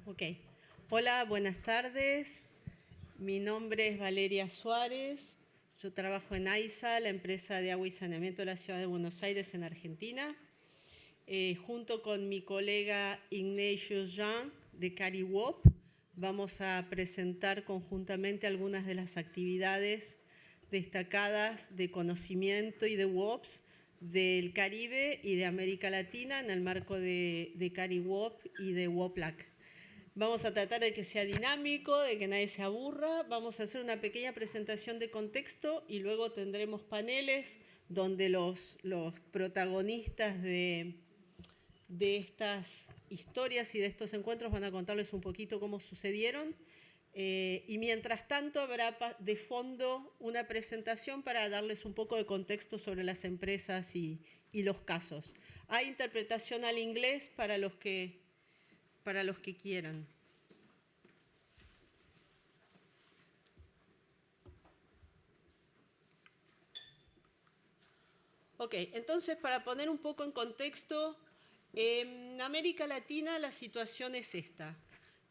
Ok. Hola, buenas tardes. Mi nombre es Valeria Suárez. Yo trabajo en AISA, la empresa de agua y saneamiento de la ciudad de Buenos Aires, en Argentina. Junto con mi colega Ignatius Jean de CARIWOP, vamos a presentar conjuntamente algunas de las actividades destacadas de conocimiento y de WOPs del Caribe y de América Latina en el marco de CARIWOP y de WOPLAC. Vamos a tratar de que sea dinámico, de que nadie se aburra. Vamos a hacer una pequeña presentación de contexto y luego tendremos paneles donde los protagonistas de estas historias y de estos encuentros van a contarles un poquito cómo sucedieron. Y mientras tanto habrá de fondo una presentación para darles un poco de contexto sobre las empresas y los casos. Hay interpretación al inglés para los que quieran. Ok, entonces para poner un poco en contexto, en América Latina la situación es esta.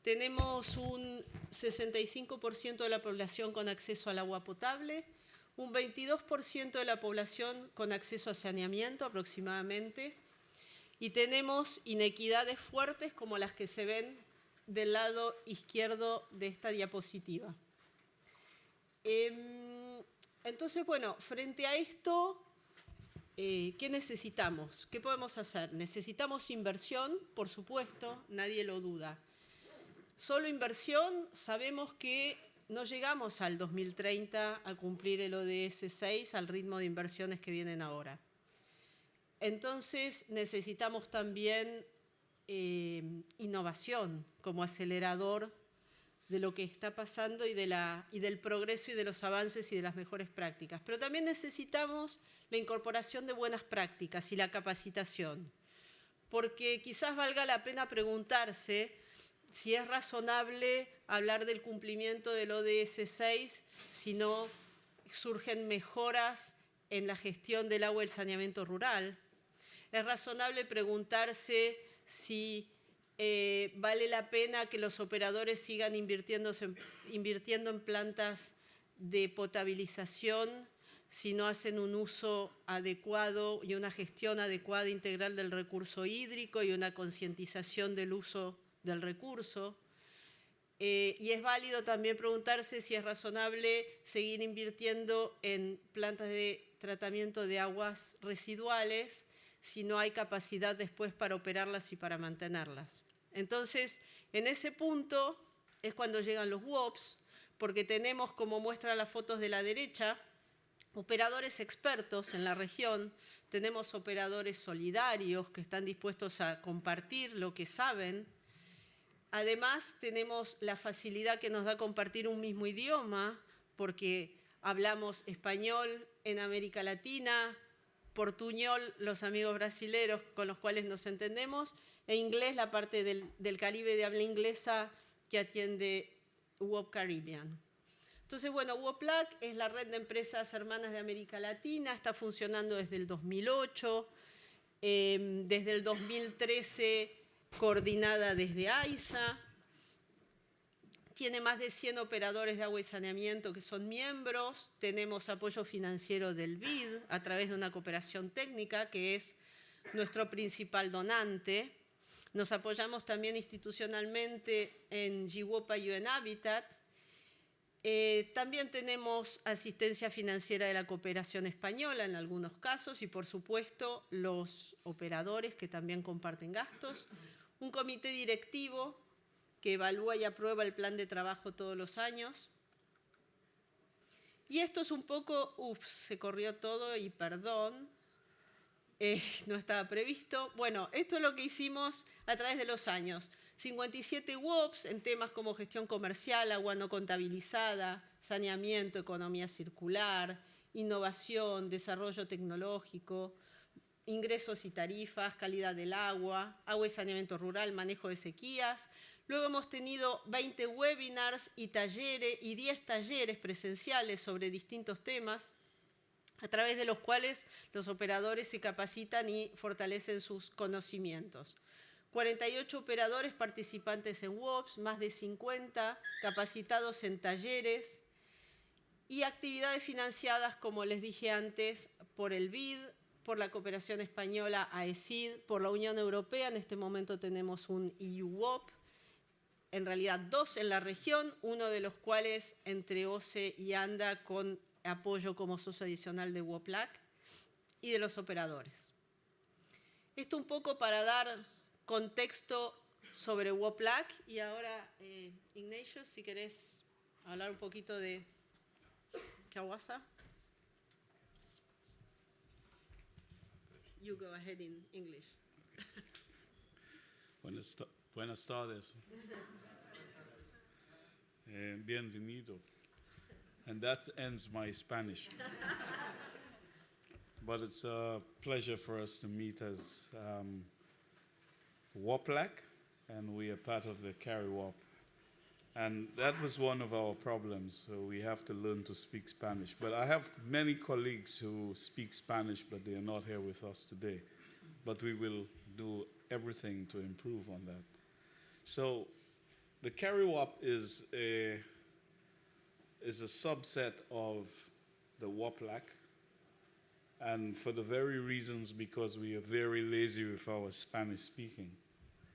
Tenemos un 65% de la población con acceso al agua potable, un 22% de la población con acceso a saneamiento aproximadamente, y tenemos inequidades fuertes como las que se ven del lado izquierdo de esta diapositiva. Entonces, bueno, frente a esto, ¿qué necesitamos? ¿Qué podemos hacer? Necesitamos inversión, por supuesto, nadie lo duda. Solo inversión, sabemos que no llegamos al 2030 a cumplir el ODS 6 al ritmo de inversiones que vienen ahora. Entonces necesitamos también innovación como acelerador de lo que está pasando y del progreso y de los avances y de las mejores prácticas. Pero también necesitamos la incorporación de buenas prácticas y la capacitación, porque quizás valga la pena preguntarse si es razonable hablar del cumplimiento del ODS 6 si no surgen mejoras en la gestión del agua y el saneamiento rural. Es razonable preguntarse si vale la pena que los operadores sigan invirtiendo en plantas de potabilización si no hacen un uso adecuado y una gestión adecuada e integral del recurso hídrico y una concientización del uso del recurso. Y es válido también preguntarse si es razonable seguir invirtiendo en plantas de tratamiento de aguas residuales si no hay capacidad después para operarlas y para mantenerlas. Entonces, en ese punto es cuando llegan los WOPs, porque tenemos, como muestran las fotos de la derecha, operadores expertos en la región, tenemos operadores solidarios que están dispuestos a compartir lo que saben. Además, tenemos la facilidad que nos da compartir un mismo idioma, porque hablamos español en América Latina, portuñol los amigos brasileros con los cuales nos entendemos, e inglés la parte del Caribe de habla inglesa que atiende WOP Caribbean. Entonces, bueno, WOPLAC es la red de empresas hermanas de América Latina, está funcionando desde el 2008, desde el 2013 coordinada desde AISA, tiene más de 100 operadores de agua y saneamiento que son miembros, tenemos apoyo financiero del BID a través de una cooperación técnica que es nuestro principal donante. Nos apoyamos también institucionalmente en GWOPA y UN Habitat. También tenemos asistencia financiera de la cooperación española en algunos casos y, por supuesto, los operadores que también comparten gastos. Un comité directivo que evalúa y aprueba el plan de trabajo todos los años. Y esto es un poco, se corrió todo y perdón, no estaba previsto. Bueno, esto es lo que hicimos a través de los años. 57 WOPs en temas como gestión comercial, agua no contabilizada, saneamiento, economía circular, innovación, desarrollo tecnológico, ingresos y tarifas, calidad del agua, agua y saneamiento rural, manejo de sequías. Luego hemos tenido 20 webinars y talleres y 10 talleres presenciales sobre distintos temas, a través de los cuales los operadores se capacitan y fortalecen sus conocimientos. 48 operadores participantes en WOPs, más de 50 capacitados en talleres y actividades financiadas, como les dije antes, por el BID, por la cooperación española AECID, por la Unión Europea. En este momento tenemos un EU WOP, en realidad 2 en la región, uno de los cuales entre OCE y ANDA con apoyo como socio adicional de WOPLAC y de los operadores. Esto un poco para dar contexto sobre WOPLAC. Y ahora, Ignacio, si querés hablar un poquito de CAWASA. You go ahead in English. Buenas tardes. Bienvenido. And that ends my Spanish. But it's a pleasure for us to meet as WOPLAC, and we are part of the CARIWOP. And that was one of our problems, so we have to learn to speak Spanish. But I have many colleagues who speak Spanish, but they are not here with us today. But we will do everything to improve on that. So the CARIWOP is a subset of the WOPLAC, and for the very reasons because we are very lazy with our Spanish speaking,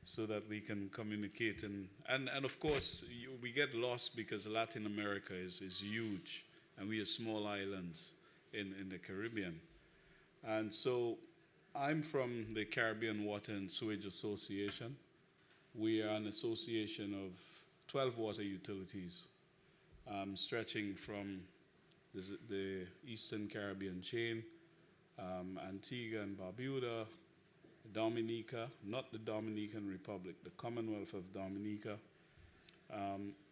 so that we can communicate. And of course, we get lost because Latin America is huge, and we are small islands in the Caribbean. And so I'm from the Caribbean Water and Sewage Association. We are an association of 12 water utilities, stretching from the Eastern Caribbean chain, Antigua and Barbuda, Dominica, not the Dominican Republic, the Commonwealth of Dominica,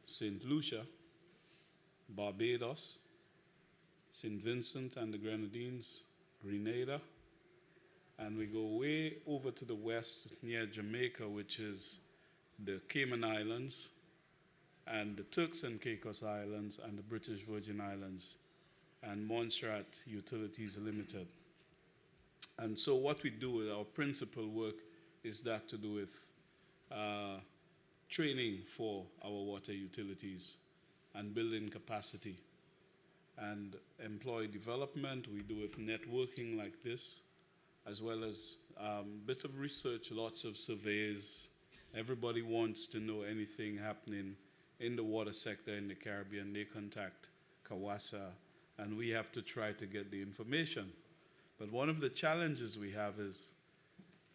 St. Lucia, Barbados, St. Vincent and the Grenadines, Grenada, and we go way over to the west near Jamaica, which is the Cayman Islands, and the Turks and Caicos Islands, and the British Virgin Islands, and Montserrat Utilities Limited. And so what we do with our principal work is that to do with training for our water utilities and building capacity and employee development. We do with networking like this, as well as a bit of research, lots of surveys. Everybody wants to know anything happening in the water sector in the Caribbean. They contact CAWASA, and we have to try to get the information. But one of the challenges we have is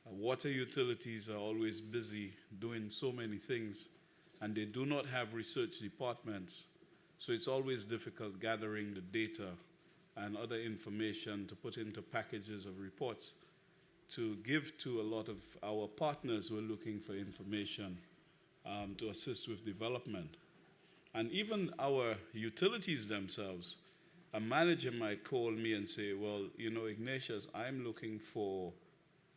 water utilities are always busy doing so many things, and they do not have research departments. So it's always difficult gathering the data and other information to put into packages of reports to give to a lot of our partners who are looking for information to assist with development. And even our utilities themselves, a manager might call me and say, well, you know, Ignatius, I'm looking for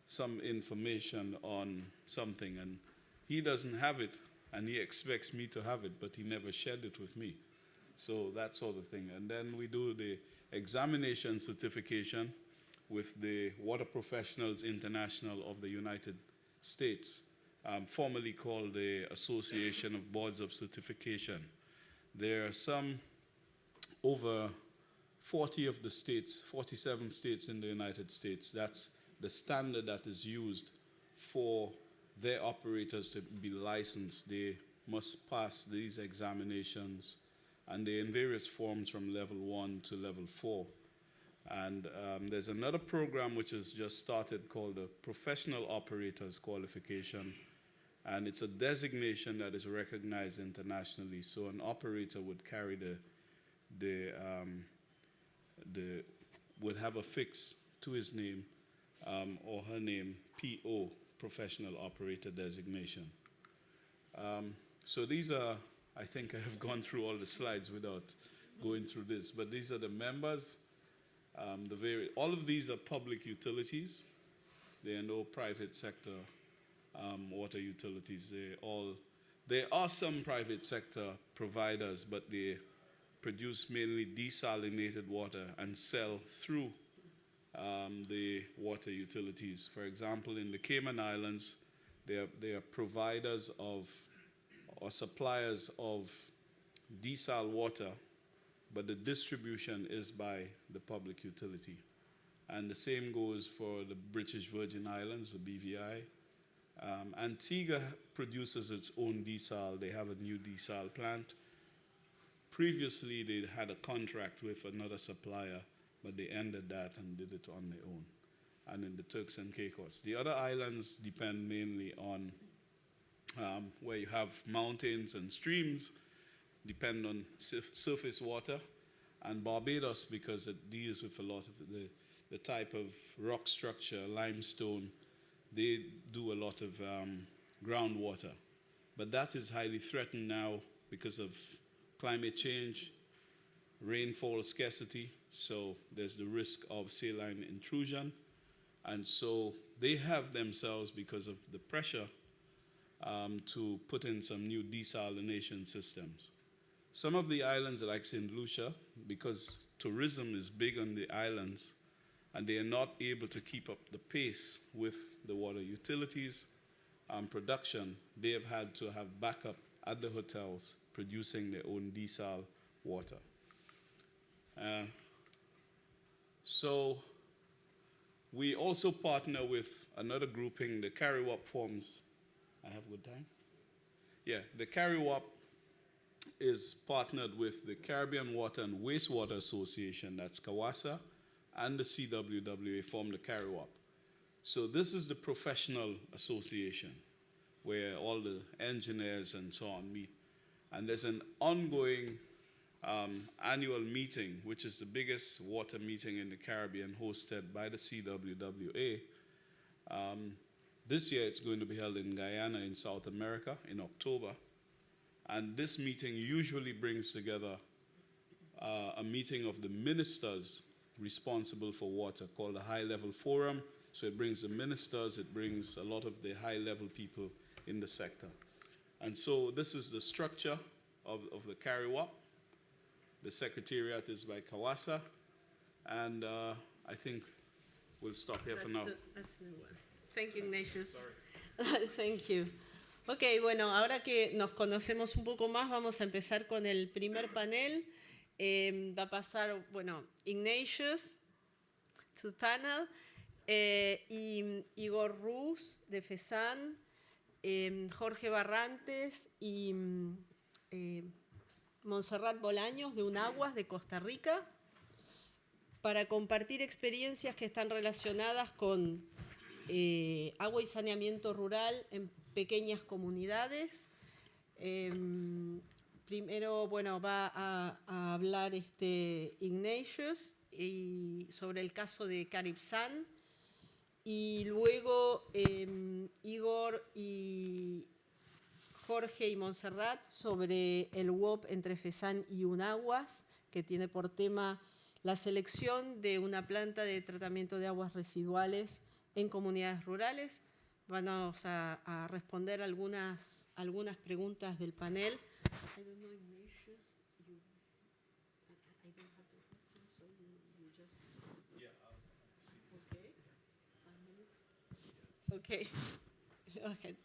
some information on something, and he doesn't have it, and he expects me to have it, but he never shared it with me. So that sort of thing. And then we do the examination certification with the Water Professionals International of the United States, formerly called the Association of Boards of Certification. There are some over 40 of the states, 47 states in the United States. That's the standard that is used for their operators to be licensed. They must pass these examinations, and they're in various forms from level 1 to level 4. And there's another program which has just started called the Professional Operators Qualification, and it's a designation that is recognized internationally. So an operator would carry would have a fix to his name or her name, PO, Professional Operator Designation. So these are, I think I have gone through all the slides without going through this, but these are the members. All of these are public utilities. There are no private sector water utilities. There are some private sector providers, but they produce mainly desalinated water and sell through the water utilities. For example, in the Cayman Islands, They are providers of or suppliers of desal water, but the distribution is by the public utility. And the same goes for the British Virgin Islands, the BVI. Antigua produces its own desal. They have a new desal plant. Previously, they had a contract with another supplier, but they ended that and did it on their own. And in the Turks and Caicos. The other islands depend mainly on where you have mountains and streams, depend on surface water. And Barbados, because it deals with a lot of the type of rock structure, limestone, they do a lot of groundwater. But that is highly threatened now because of climate change, rainfall scarcity, so there's the risk of saline intrusion. And so they have themselves, because of the pressure, to put in some new desalination systems. Some of the islands, like St. Lucia, because tourism is big on the islands, and they are not able to keep up the pace with the water utilities production, they have had to have backup at the hotels producing their own desal water. So we also partner with another grouping, the CARIWAP forms. I have good time? Yeah, the CARIWAP is partnered with the Caribbean Water and Wastewater Association, that's CAWASA, and the CWWA form the CARIWAP. So this is the professional association where all the engineers and so on meet. And there's an ongoing annual meeting, which is the biggest water meeting in the Caribbean, hosted by the CWWA. This year it's going to be held in Guyana in South America in October. And this meeting usually brings together a meeting of the ministers responsible for water called the High Level Forum. So it brings the ministers, it brings a lot of the high level people in the sector. And so this is the structure of the CARIWAP. The secretariat is by CAWASA. And I think we'll stop here for now. That's the one. Thank you, Ignatius. Thank you. Ok, bueno, ahora que nos conocemos un poco más, vamos a empezar con el primer panel. Va a pasar, bueno, Ignatius to the panel, y Igor Rus de FESAN, Jorge Barrantes y Montserrat Bolaños de UNAGUAS de Costa Rica, para compartir experiencias que están relacionadas con agua y saneamiento rural en pequeñas comunidades. Primero, bueno, va a hablar Ignatius sobre el caso de Caribsan, y luego Igor y Jorge y Montserrat sobre el WOP entre FESAN y UNAGUAS, que tiene por tema la selección de una planta de tratamiento de aguas residuales en comunidades rurales. Vamos a responder algunas preguntas del panel. I don't know, Ignatius, I don't have the question, so you just... Yeah. Okay, 5 minutes. Okay, go ahead.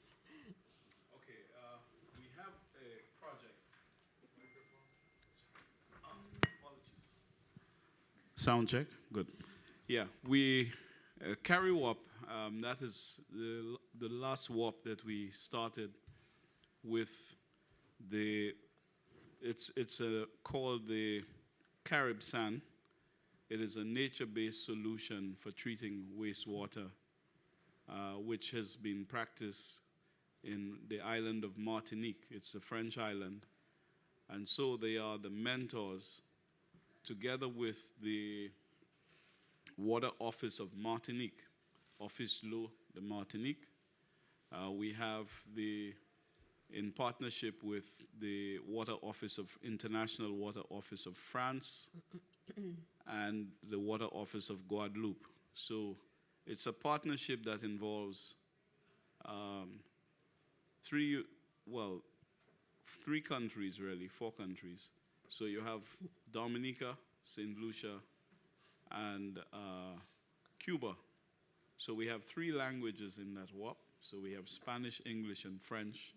Okay, we have a project. Apologies. Sound check, good. Yeah, we CARIWAP, that is the last WAP that we started with. It's called the Caribsan. It is a nature-based solution for treating wastewater, which has been practiced in the island of Martinique. It's a French island. And so they are the mentors, together with the Water Office of Martinique, Office L'Eau de Martinique. We have in partnership with the International Water Office of France and the Water Office of Guadeloupe. So it's a partnership that involves three countries, really, 4 countries. So you have Dominica, St. Lucia, and Cuba. So we have 3 languages in that WAP. So we have Spanish, English, and French.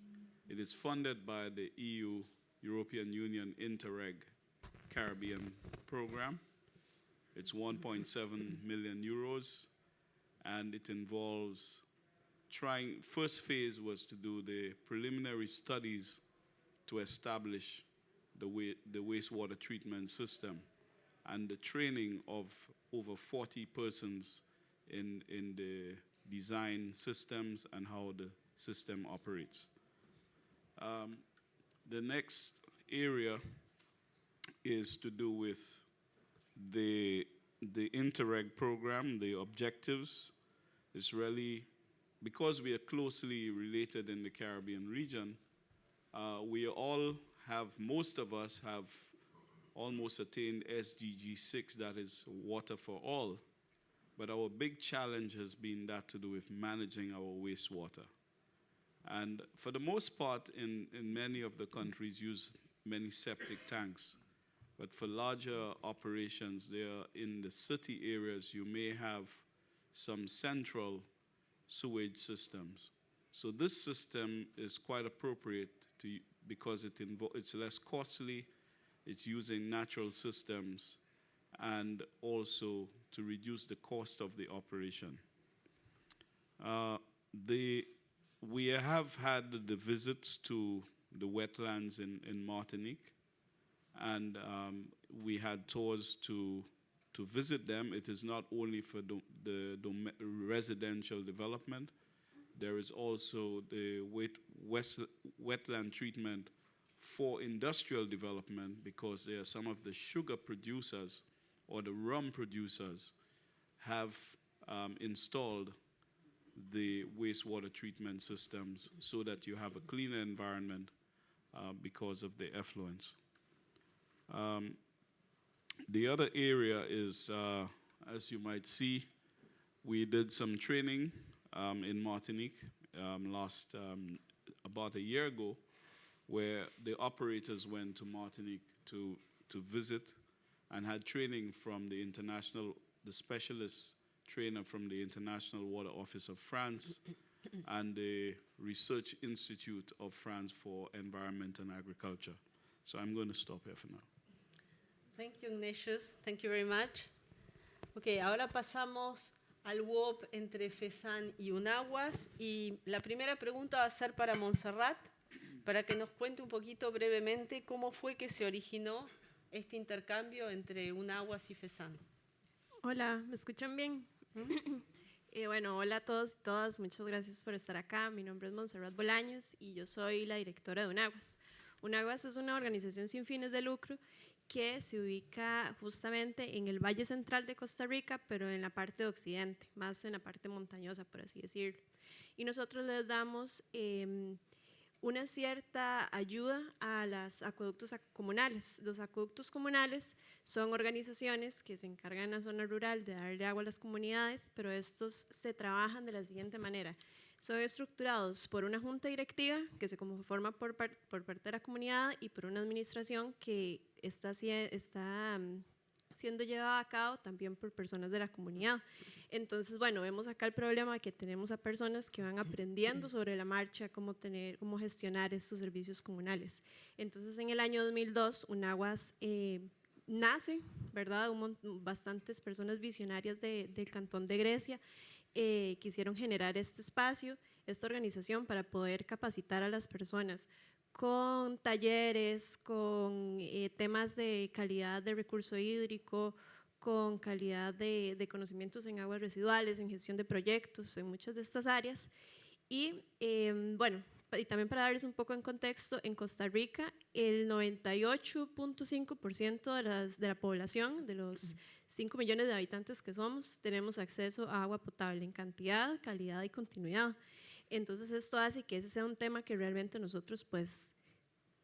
It is funded by the EU, European Union Interreg Caribbean program. It's 1.7 million euros, and it involves first phase was to do the preliminary studies to establish the wastewater treatment system and the training of over 40 persons in the design systems and how the system operates. The next area is to do with the Interreg program, the objectives. Is really, because we are closely related in the Caribbean region, most of us have almost attained SDG 6, that is water for all. But our big challenge has been that to do with managing our wastewater. And for the most part, in many of the countries use many septic tanks. But for larger operations, in the city areas, you may have some central sewage systems. So this system is quite appropriate because it's less costly, it's using natural systems, and also to reduce the cost of the operation. We have had the visits to the wetlands in Martinique, and we had tours to visit them. It is not only for the residential development. There is also the wetland treatment for industrial development, because there are some of the sugar producers or the rum producers have installed the wastewater treatment systems so that you have a cleaner environment because of the effluents. The other area is, as you might see, we did some training in Martinique about a year ago, where the operators went to Martinique to visit and had training from the specialist trainer from the International Water Office of France and the Research Institute of France for Environment and Agriculture. So I'm going to stop here for now. Thank you, Ignatius. Thank you very much. Ok, ahora pasamos al WOP entre FESAN y UNAGUAS. Y la primera pregunta va a ser para Montserrat, para que nos cuente un poquito brevemente cómo fue que se originó este intercambio entre UNAGUAS y FESAN. Hola, ¿me escuchan bien? Bueno, hola a todos y todas, muchas gracias por estar acá. Mi nombre es Montserrat Bolaños y yo soy la directora de UNAGUAS. UNAGUAS es una organización sin fines de lucro que se ubica justamente en el Valle Central de Costa Rica, pero en la parte de occidente, más en la parte montañosa, por así decirlo. Y nosotros les damos una cierta ayuda a los acueductos comunales. Los acueductos comunales son organizaciones que se encargan en la zona rural de darle agua a las comunidades, pero estos se trabajan de la siguiente manera. Son estructurados por una junta directiva que se conforma por parte de la comunidad y por una administración que está siendo llevada a cabo también por personas de la comunidad. Entonces, bueno, vemos acá el problema que tenemos a personas que van aprendiendo sobre la marcha cómo gestionar estos servicios comunales. Entonces, en el año 2002, UNAGUAS nace, ¿verdad? Bastantes personas visionarias del Cantón de Grecia quisieron generar este espacio, esta organización, para poder capacitar a las personas con talleres, con temas de calidad de recurso hídrico, con calidad de conocimientos en aguas residuales, en gestión de proyectos, en muchas de estas áreas. Y bueno, y también para darles un poco en contexto, en Costa Rica el 98.5% de la población, de los 5 millones de habitantes que somos, tenemos acceso a agua potable en cantidad, calidad y continuidad. Entonces esto hace que ese sea un tema que realmente nosotros pues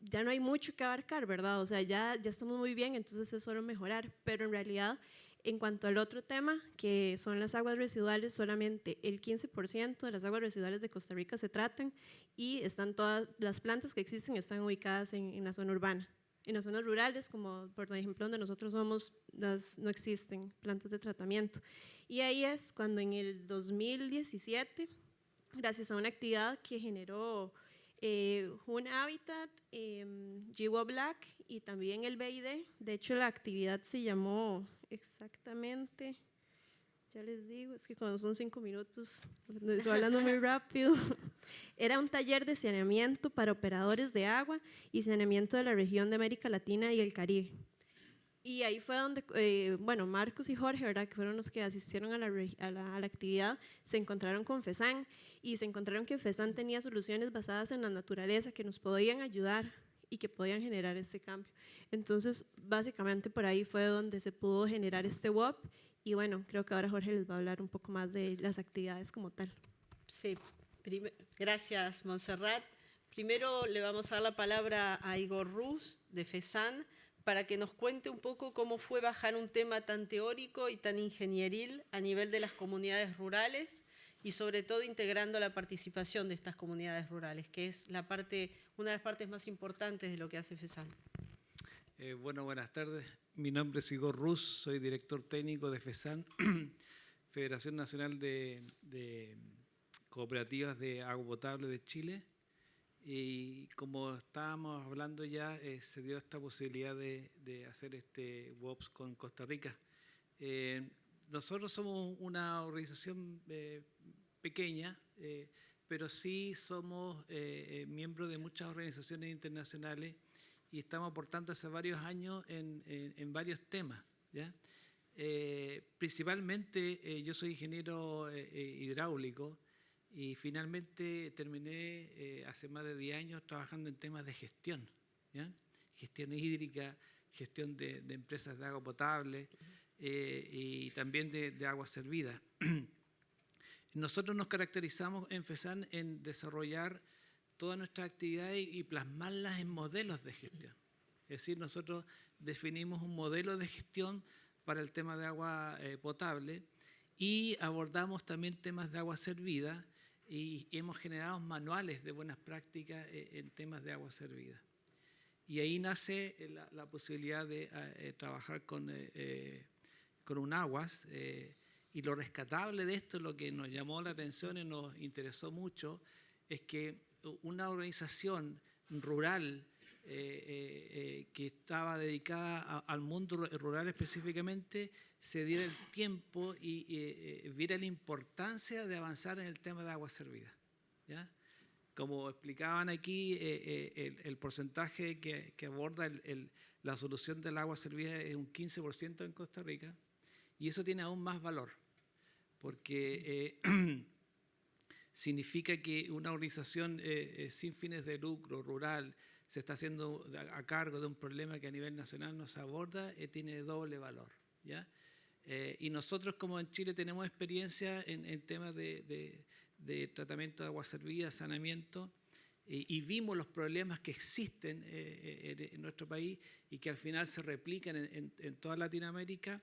ya no hay mucho que abarcar, ¿verdad? O sea, ya estamos muy bien, entonces es solo mejorar, pero en realidad en cuanto al otro tema, que son las aguas residuales, solamente el 15% de las aguas residuales de Costa Rica se tratan y todas las plantas que existen están ubicadas en la zona urbana. En las zonas rurales, como por ejemplo donde nosotros somos, no existen plantas de tratamiento. Y ahí es cuando en el 2017 gracias a una actividad que generó un Habitat, GWO Black y también el BID. De hecho, la actividad se llamó exactamente, ya les digo, es que cuando son 5 minutos, estoy hablando muy rápido. Era un taller de saneamiento para operadores de agua y saneamiento de la región de América Latina y el Caribe. Y ahí fue donde, bueno, Marcos y Jorge, ¿verdad?, que fueron los que asistieron a la actividad, se encontraron con FESAN y se encontraron que FESAN tenía soluciones basadas en la naturaleza que nos podían ayudar y que podían generar este cambio. Entonces, básicamente por ahí fue donde se pudo generar este WOP y bueno, creo que ahora Jorge les va a hablar un poco más de las actividades como tal. Sí, gracias, Montserrat. Primero le vamos a dar la palabra a Igor Rus, de FESAN, para que nos cuente un poco cómo fue bajar un tema tan teórico y tan ingenieril a nivel de las comunidades rurales y sobre todo integrando la participación de estas comunidades rurales, que es una de las partes más importantes de lo que hace FESAN. Bueno, buenas tardes. Mi nombre es Igor Rus, soy director técnico de FESAN, Federación Nacional de Cooperativas de Agua Potable de Chile. Y como estábamos hablando ya, se dio esta posibilidad de hacer este WOPS con Costa Rica. Nosotros somos una organización pequeña, pero sí somos miembros de muchas organizaciones internacionales y estamos aportando hace varios años en varios temas, ¿ya? Principalmente yo soy ingeniero hidráulico y finalmente terminé hace más de 10 años trabajando en temas de gestión, ¿ya? Gestión hídrica, gestión de empresas de agua potable y también de agua servida. Nosotros nos caracterizamos en FESAN en desarrollar todas nuestras actividades y plasmarlas en modelos de gestión. Es decir, nosotros definimos un modelo de gestión para el tema de agua potable y abordamos también temas de agua servida y hemos generado manuales de buenas prácticas en temas de agua servida. Y ahí nace la posibilidad de trabajar con UNAGUAS. Y lo rescatable de esto, lo que nos llamó la atención y nos interesó mucho, es que una organización rural que estaba dedicada al mundo rural específicamente se diera el tiempo y viera la importancia de avanzar en el tema de agua servida, ¿ya? Como explicaban aquí, el porcentaje que aborda la solución del agua servida es un 15% en Costa Rica y eso tiene aún más valor porque significa que una organización sin fines de lucro rural se está haciendo a cargo de un problema que a nivel nacional no se aborda, tiene doble valor, ¿ya? Y nosotros como en Chile tenemos experiencia en temas de tratamiento de agua servida, saneamiento, y vimos los problemas que existen en nuestro país y que al final se replican en toda Latinoamérica.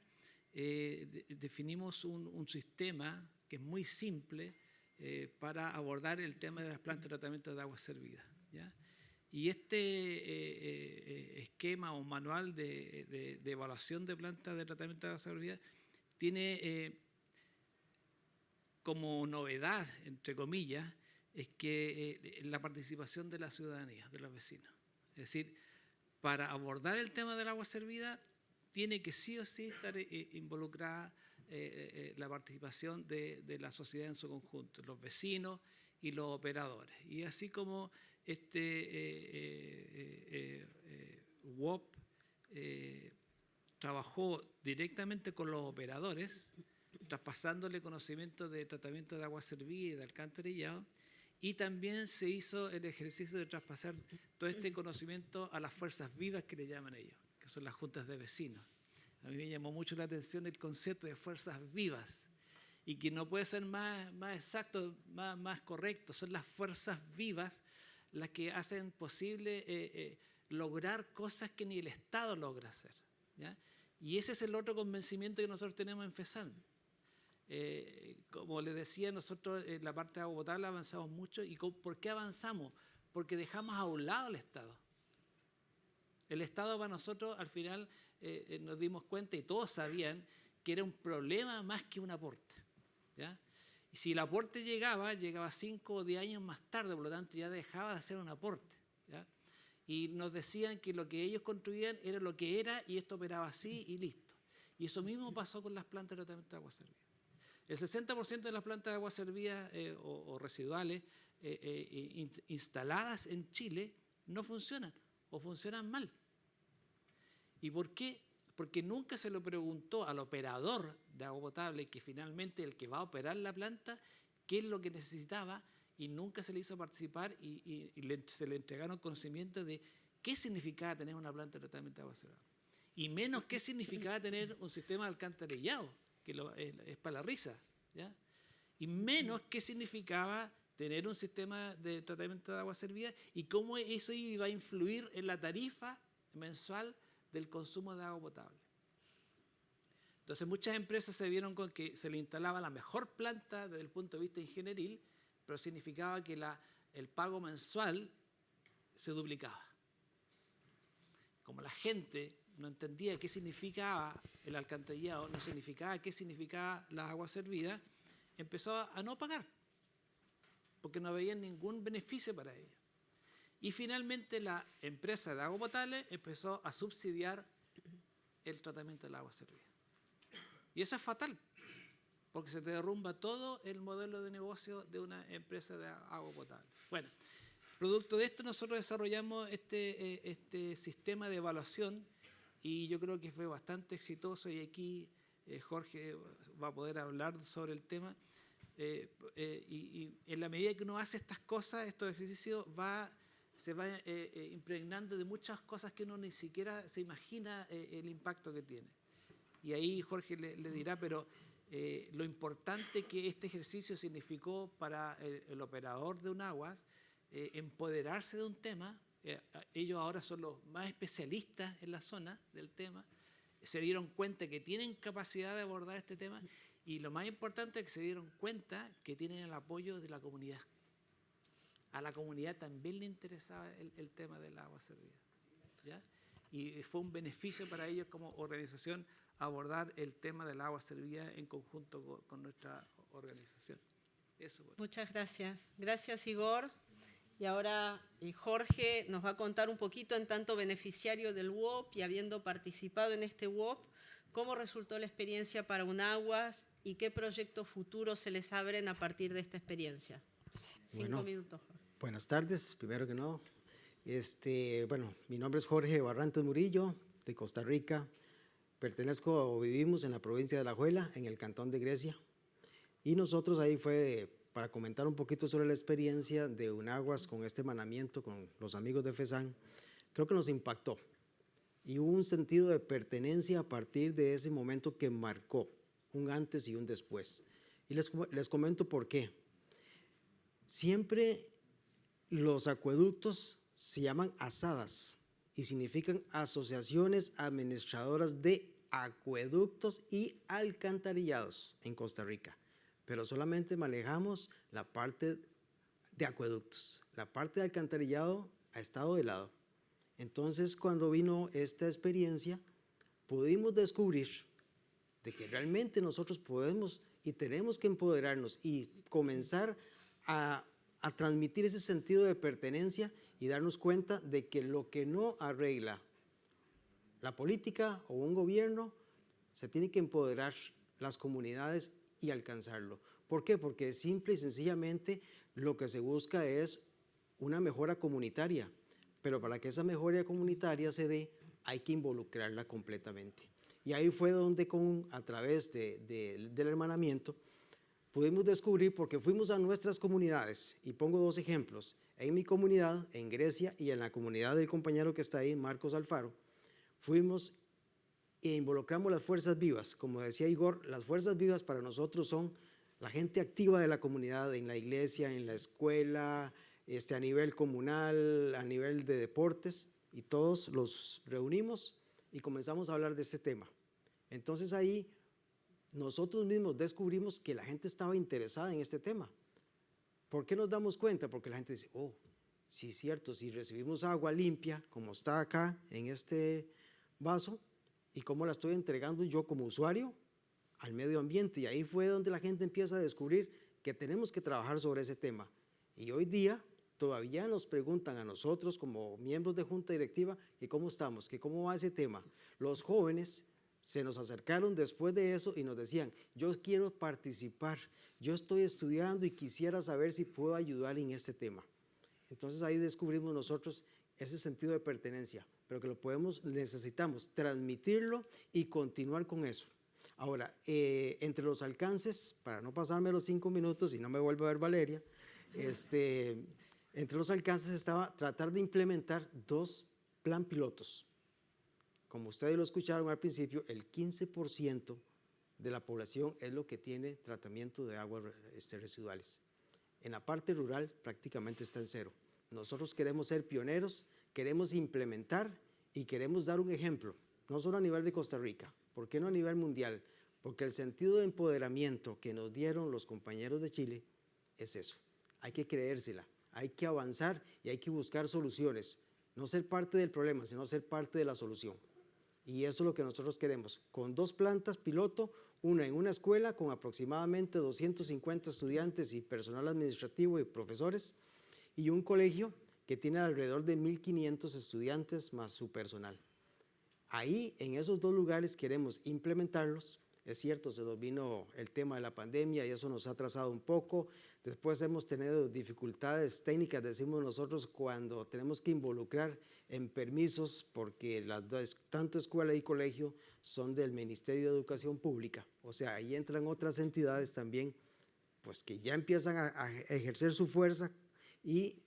Definimos un sistema que es muy simple para abordar el tema de las plantas de tratamiento de agua servida, ¿ya? Y este esquema o manual de evaluación de plantas de tratamiento de agua servida tiene como novedad, entre comillas, es que la participación de la ciudadanía, de los vecinos. Es decir, para abordar el tema del agua servida tiene que sí o sí estar involucrada la participación de la sociedad en su conjunto, los vecinos y los operadores. Y así como WOP trabajó directamente con los operadores, traspasándole conocimiento de tratamiento de agua servida y de alcantarillado, y también se hizo el ejercicio de traspasar todo este conocimiento a las fuerzas vivas que le llaman ellos, que son las juntas de vecinos. A mí me llamó mucho la atención el concepto de fuerzas vivas y que no puede ser más exacto, más correcto. Son las fuerzas vivas las que hacen posible lograr cosas que ni el Estado logra hacer, ¿ya? Y ese es el otro convencimiento que nosotros tenemos en FESAN. Como les decía, nosotros en la parte de agua potable avanzamos mucho. ¿Y por qué avanzamos? Porque dejamos a un lado el Estado. El Estado para nosotros al final nos dimos cuenta y todos sabían que era un problema más que un aporte, ¿ya? Y si el aporte llegaba 5 o 10 años más tarde, por lo tanto ya dejaba de hacer un aporte, ¿ya? Y nos decían que lo que ellos construían era lo que era y esto operaba así y listo. Y eso mismo pasó con las plantas de tratamiento de agua servida. El 60% de las plantas de agua servida o residuales instaladas en Chile no funcionan o funcionan mal. ¿Y por qué? Porque nunca se lo preguntó al operador de agua potable, que finalmente el que va a operar la planta, qué es lo que necesitaba, y nunca se le hizo participar y se le entregaron conocimientos de qué significaba tener una planta de tratamiento de agua servida. Y menos qué significaba tener un sistema de alcantarillado, que es para la risa, ¿ya? Y menos qué significaba tener un sistema de tratamiento de agua servida y cómo eso iba a influir en la tarifa mensual del consumo de agua potable. Entonces muchas empresas se vieron con que se le instalaba la mejor planta desde el punto de vista ingenieril, pero significaba que el pago mensual se duplicaba. Como la gente no entendía qué significaba el alcantarillado, no significaba qué significaba la agua servida, empezó a no pagar, porque no veían ningún beneficio para ellos. Y finalmente la empresa de agua potable empezó a subsidiar el tratamiento del agua servida. Y eso es fatal, porque se te derrumba todo el modelo de negocio de una empresa de agua potable. Bueno, producto de esto nosotros desarrollamos este sistema de evaluación y yo creo que fue bastante exitoso y aquí Jorge va a poder hablar sobre el tema. Y en la medida que uno hace estas cosas, estos ejercicios, se va impregnando de muchas cosas que uno ni siquiera se imagina el impacto que tiene. Y ahí Jorge le dirá, pero lo importante que este ejercicio significó para el operador de UNAGUAS, empoderarse de un tema. Ellos ahora son los más especialistas en la zona del tema, se dieron cuenta que tienen capacidad de abordar este tema y lo más importante es que se dieron cuenta que tienen el apoyo de la comunidad. A la comunidad también le interesaba el tema del agua servida, ¿ya? Y fue un beneficio para ellos como organización abordar el tema del agua servida en conjunto con nuestra organización. Eso. Bueno. Muchas gracias. Gracias, Igor. Y ahora Jorge nos va a contar un poquito, en tanto beneficiario del WOP y habiendo participado en este WOP, cómo resultó la experiencia para UNAGUAS y qué proyectos futuros se les abren a partir de esta experiencia. 5 minutos, Jorge. Buenas tardes, primero que no. Bueno, mi nombre es Jorge Barrantes Murillo, de Costa Rica. Pertenezco o vivimos en la provincia de Alajuela, en el cantón de Grecia. Y nosotros ahí fue para comentar un poquito sobre la experiencia de UNAGUAS con este manamiento con los amigos de FESAN. Creo que nos impactó y hubo un sentido de pertenencia a partir de ese momento que marcó un antes y un después. Y les comento por qué. Siempre los acueductos se llaman ASADAS y significan Asociaciones Administradoras de Acueductos y Alcantarillados en Costa Rica, pero solamente manejamos la parte de acueductos. La parte de alcantarillado ha estado de lado. Entonces, cuando vino esta experiencia, pudimos descubrir de que realmente nosotros podemos y tenemos que empoderarnos y comenzar a transmitir ese sentido de pertenencia y darnos cuenta de que lo que no arregla la política o un gobierno, se tiene que empoderar las comunidades y alcanzarlo. ¿Por qué? Porque simple y sencillamente lo que se busca es una mejora comunitaria, pero para que esa mejora comunitaria se dé, hay que involucrarla completamente. Y ahí fue donde a través del hermanamiento pudimos descubrir, porque fuimos a nuestras comunidades, y pongo 2 ejemplos, en mi comunidad, en Grecia, y en la comunidad del compañero que está ahí, Marcos Alfaro, fuimos e involucramos las fuerzas vivas. Como decía Igor, las fuerzas vivas para nosotros son la gente activa de la comunidad, en la iglesia, en la escuela, a nivel comunal, a nivel de deportes, y todos los reunimos y comenzamos a hablar de ese tema. Entonces ahí nosotros mismos descubrimos que la gente estaba interesada en este tema. ¿Por qué nos damos cuenta? Porque la gente dice, oh, sí es cierto, si recibimos agua limpia, como está acá en este vaso, y cómo la estoy entregando yo como usuario al medio ambiente. Y ahí fue donde la gente empieza a descubrir que tenemos que trabajar sobre ese tema. Y hoy día todavía nos preguntan a nosotros como miembros de junta directiva que cómo estamos, que cómo va ese tema. Los jóvenes se nos acercaron después de eso y nos decían, yo quiero participar, yo estoy estudiando y quisiera saber si puedo ayudar en este tema. Entonces ahí descubrimos nosotros ese sentido de pertenencia, pero que necesitamos transmitirlo y continuar con eso. Ahora, entre los alcances, para no pasarme los 5 minutos y no me vuelvo a ver Valeria, entre los alcances estaba tratar de implementar 2 plan pilotos. Como ustedes lo escucharon al principio, el 15% de la población es lo que tiene tratamiento de aguas residuales. En la parte rural prácticamente está en 0. Nosotros queremos ser pioneros, queremos implementar y queremos dar un ejemplo, no solo a nivel de Costa Rica, ¿por qué no a nivel mundial? Porque el sentido de empoderamiento que nos dieron los compañeros de Chile es eso. Hay que creérsela, hay que avanzar y hay que buscar soluciones. No ser parte del problema, sino ser parte de la solución. Y eso es lo que nosotros queremos, con 2 plantas piloto, una en una escuela con aproximadamente 250 estudiantes y personal administrativo y profesores, y un colegio que tiene alrededor de 1.500 estudiantes más su personal. Ahí, en esos 2 lugares queremos implementarlos. Es cierto, se nos vino el tema de la pandemia y eso nos ha atrasado un poco. Después hemos tenido dificultades técnicas, decimos nosotros, cuando tenemos que involucrar en permisos, porque tanto escuela y colegio son del Ministerio de Educación Pública. O sea, ahí entran otras entidades también, pues que ya empiezan a ejercer su fuerza y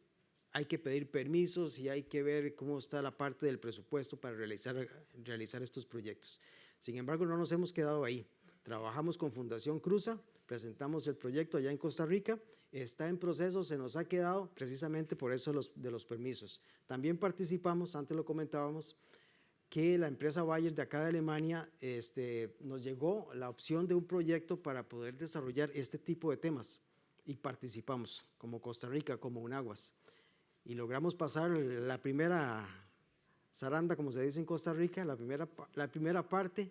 hay que pedir permisos y hay que ver cómo está la parte del presupuesto para realizar estos proyectos. Sin embargo, no nos hemos quedado ahí. Trabajamos con Fundación Cruza, presentamos el proyecto allá en Costa Rica, está en proceso, se nos ha quedado precisamente por eso de los permisos. También participamos, antes lo comentábamos, que la empresa Bayer de acá de Alemania nos llegó la opción de un proyecto para poder desarrollar este tipo de temas y participamos como Costa Rica, como UNAGUAS. Y logramos pasar la primera zaranda, como se dice en Costa Rica, la primera parte,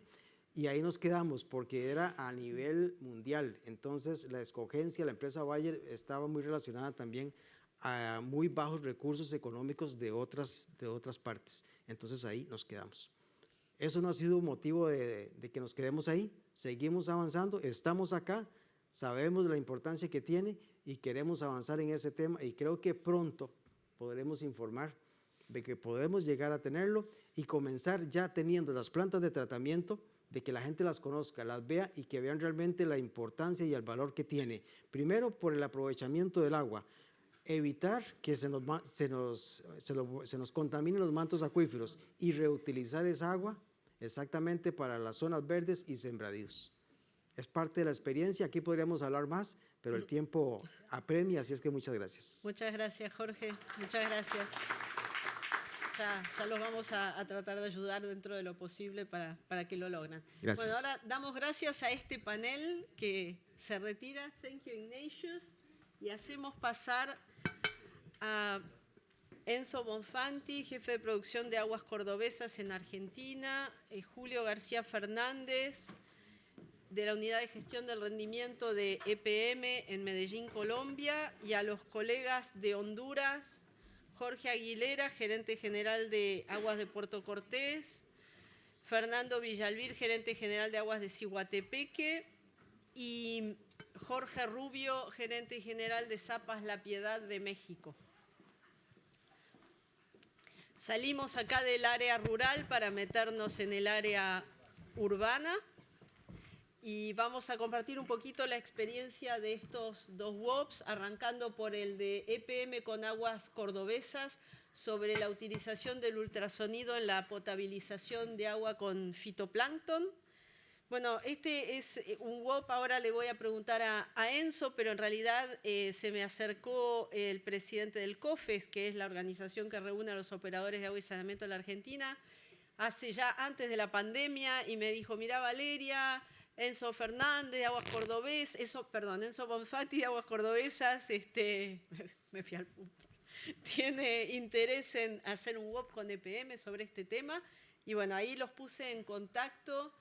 y ahí nos quedamos porque era a nivel mundial. Entonces la escogencia, la empresa Bayer estaba muy relacionada también a muy bajos recursos económicos de otras partes. Entonces ahí nos quedamos. Eso no ha sido motivo de que nos quedemos ahí, seguimos avanzando, estamos acá, sabemos la importancia que tiene y queremos avanzar en ese tema y creo que pronto podremos informar de que podemos llegar a tenerlo y comenzar ya teniendo las plantas de tratamiento, de que la gente las conozca, las vea y que vean realmente la importancia y el valor que tiene. Primero, por el aprovechamiento del agua, evitar que se nos contaminen los mantos acuíferos y reutilizar esa agua exactamente para las zonas verdes y sembradíos. Es parte de la experiencia, aquí podríamos hablar más, pero el tiempo apremia, así es que muchas gracias. Muchas gracias, Jorge, muchas gracias. Ya los vamos a tratar de ayudar dentro de lo posible para que lo logren. Gracias. Bueno, ahora damos gracias a este panel que se retira. Thank you, Ignatius. Y hacemos pasar a Enzo Bonfanti, jefe de producción de Aguas Cordobesas en Argentina, Julio García Fernández, de la Unidad de Gestión del Rendimiento de EPM en Medellín, Colombia, y a los colegas de Honduras, Jorge Aguilera, gerente general de Aguas de Puerto Cortés, Fernando Villalbir, gerente general de Aguas de Ciguatepeque, y Jorge Rubio, gerente general de Zapas La Piedad de México. Salimos acá del área rural para meternos en el área urbana y vamos a compartir un poquito la experiencia de estos 2 WOPs, arrancando por el de EPM con Aguas Cordobesas sobre la utilización del ultrasonido en la potabilización de agua con fitoplancton. Bueno, este es un WOP, ahora le voy a preguntar a Enzo, pero en realidad se me acercó el presidente del COFES, que es la organización que reúne a los operadores de agua y saneamiento en la Argentina, hace ya antes de la pandemia, y me dijo, mira Valeria, Enzo Fernández de Aguas Cordobesas, Enzo Bonfanti de Aguas Cordobesas, me fui al punto, tiene interés en hacer un WOP con EPM sobre este tema, y bueno, ahí los puse en contacto.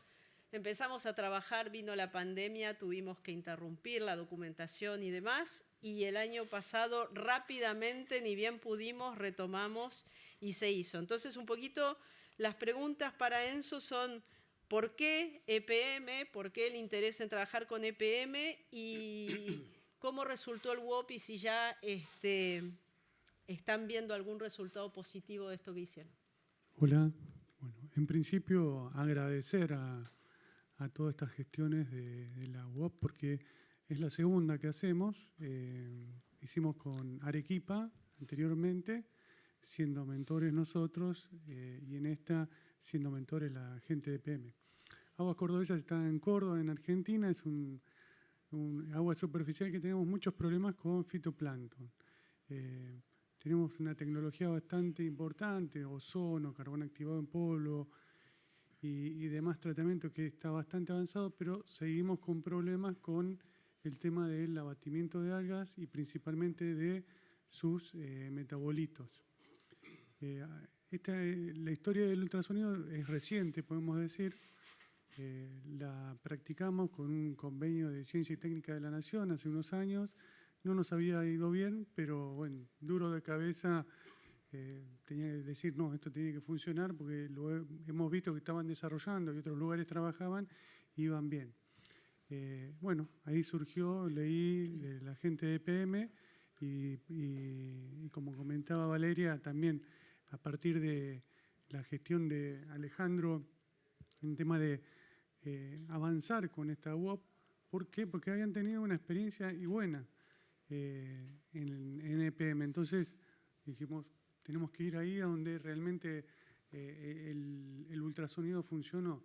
empezamos a trabajar, vino la pandemia, tuvimos que interrumpir la documentación y demás, y el año pasado rápidamente, ni bien pudimos, retomamos y se hizo. Entonces, un poquito las preguntas para Enzo son: ¿por qué EPM? ¿Por qué el interés en trabajar con EPM? Y ¿cómo resultó el WOP? Y si ya están viendo algún resultado positivo de esto que hicieron. Hola. Bueno, en principio agradecer a todas estas gestiones de la UOP, porque es la segunda que hacemos. Hicimos con Arequipa anteriormente, siendo mentores nosotros, y en esta siendo mentores la gente de EPM. Aguas Cordobesas está en Córdoba, en Argentina. Es un agua superficial que tenemos muchos problemas con fitoplancton. Tenemos una tecnología bastante importante, ozono, carbón activado en polvo y demás tratamientos que está bastante avanzado, pero seguimos con problemas con el tema del abatimiento de algas y principalmente de sus metabolitos. La historia del ultrasonido es reciente, podemos decir. La practicamos con un convenio de Ciencia y Técnica de la Nación hace unos años. No nos había ido bien, pero bueno, duro de cabeza, tenía que decir, no, esto tiene que funcionar, porque hemos visto que estaban desarrollando y otros lugares trabajaban y iban bien. Bueno, ahí surgió, leí de la gente de EPM y como comentaba Valeria, también a partir de la gestión de Alejandro en tema de avanzar con esta UOP. ¿Por qué? Porque habían tenido una experiencia y buena en EPM. Entonces dijimos, tenemos que ir ahí a donde realmente el ultrasonido funcionó.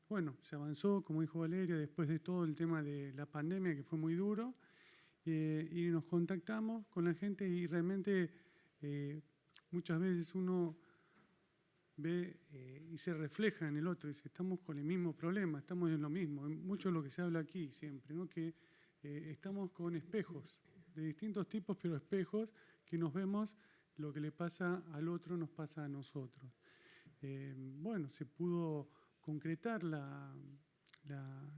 Bueno, se avanzó, como dijo Valeria, después de todo el tema de la pandemia, que fue muy duro, y nos contactamos con la gente y realmente muchas veces uno ve y se refleja en el otro, y dice, estamos con el mismo problema, estamos en lo mismo. Mucho de lo que se habla aquí siempre, ¿no? Que estamos con espejos de distintos tipos, pero espejos que nos vemos, lo que le pasa al otro nos pasa a nosotros. Bueno, se pudo concretar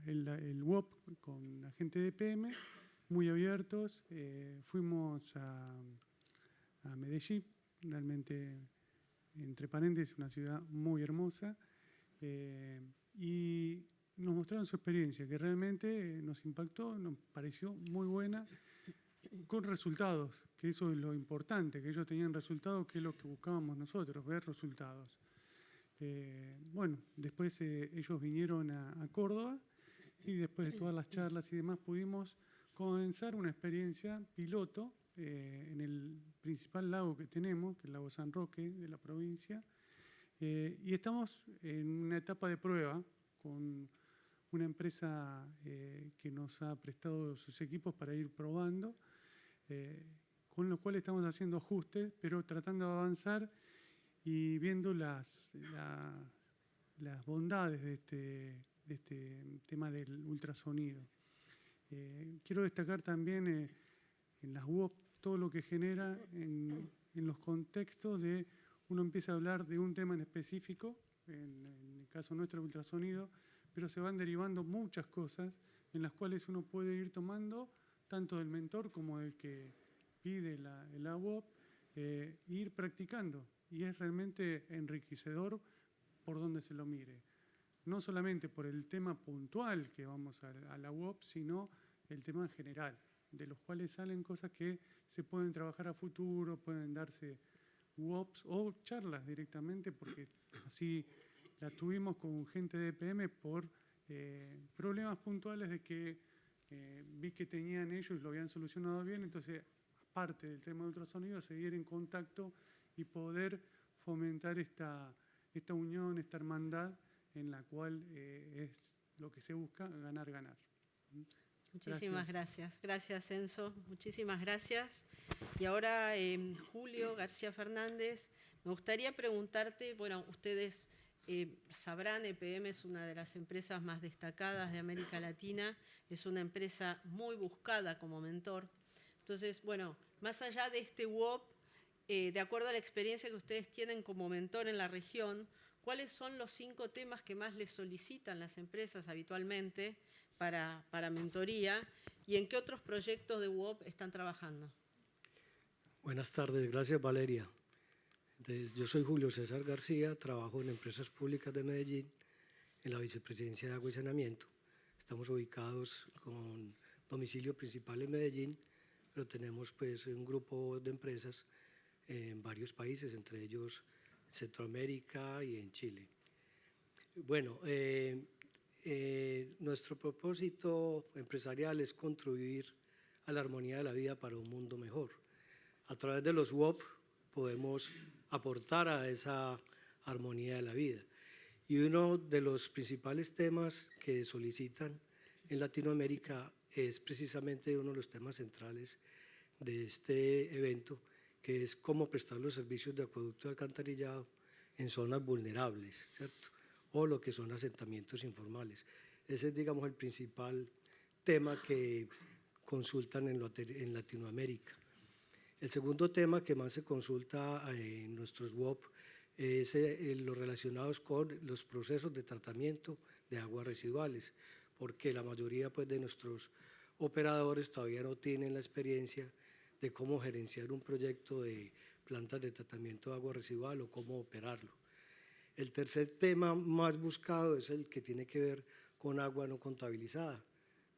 el WOP con la gente de EPM, muy abiertos. Fuimos a Medellín, realmente, entre paréntesis, una ciudad muy hermosa, y nos mostraron su experiencia, que realmente nos impactó, nos pareció muy buena, con resultados, que eso es lo importante, que ellos tenían resultados, que es lo que buscábamos nosotros, ver resultados. Bueno, después ellos vinieron a Córdoba, y después de todas las charlas y demás pudimos comenzar una experiencia piloto en el principal lago que tenemos, que es el lago San Roque de la provincia, y estamos en una etapa de prueba con una empresa que nos ha prestado sus equipos para ir probando, con lo cual estamos haciendo ajustes, pero tratando de avanzar y viendo las bondades de este tema del ultrasonido. Quiero destacar también en las UOP todo lo que genera en los contextos de uno empieza a hablar de un tema en específico, en el caso nuestro el ultrasonido, pero se van derivando muchas cosas en las cuales uno puede ir tomando tanto del mentor como del que pide la UOP, ir practicando, y es realmente enriquecedor por donde se lo mire. No solamente por el tema puntual que vamos a la UOP, sino el tema en general, de los cuales salen cosas que se pueden trabajar a futuro, pueden darse UOPs o charlas directamente, porque así la tuvimos con gente de EPM por problemas puntuales de que vi que tenían ellos, lo habían solucionado bien, entonces, aparte del tema de ultrasonido, seguir en contacto y poder fomentar esta unión, esta hermandad, en la cual es lo que se busca, ganar, ganar. Muchísimas gracias. Gracias, Enzo. Muchísimas gracias. Y ahora, Julio García Fernández, me gustaría preguntarte, bueno, ustedes sabrán, EPM es una de las empresas más destacadas de América Latina, es una empresa muy buscada como mentor. Entonces, bueno, más allá de este WOP, de acuerdo a la experiencia que ustedes tienen como mentor en la región, cuáles son los 5 temas que más les solicitan las empresas habitualmente para mentoría y en qué otros proyectos de UOP están trabajando. Buenas tardes, gracias Valeria. Yo soy Julio César García, trabajo en Empresas Públicas de Medellín, en la Vicepresidencia de Agua y Saneamiento. Estamos ubicados con domicilio principal en Medellín, pero tenemos pues un grupo de empresas en varios países, entre ellos Centroamérica y en Chile. Bueno, nuestro propósito empresarial es contribuir a la armonía de la vida para un mundo mejor. A través de los UOP podemos aportar a esa armonía de la vida. Y uno de los principales temas que solicitan en Latinoamérica es precisamente uno de los temas centrales de este evento, que es cómo prestar los servicios de acueducto y alcantarillado en zonas vulnerables, ¿cierto? O lo que son asentamientos informales. Ese es, digamos, el principal tema que consultan en Latinoamérica. El segundo tema que más se consulta en nuestros WOP es los relacionados con los procesos de tratamiento de aguas residuales, porque la mayoría pues, de nuestros operadores todavía no tienen la experiencia de cómo gerenciar un proyecto de plantas de tratamiento de agua residual o cómo operarlo. El tercer tema más buscado es el que tiene que ver con agua no contabilizada.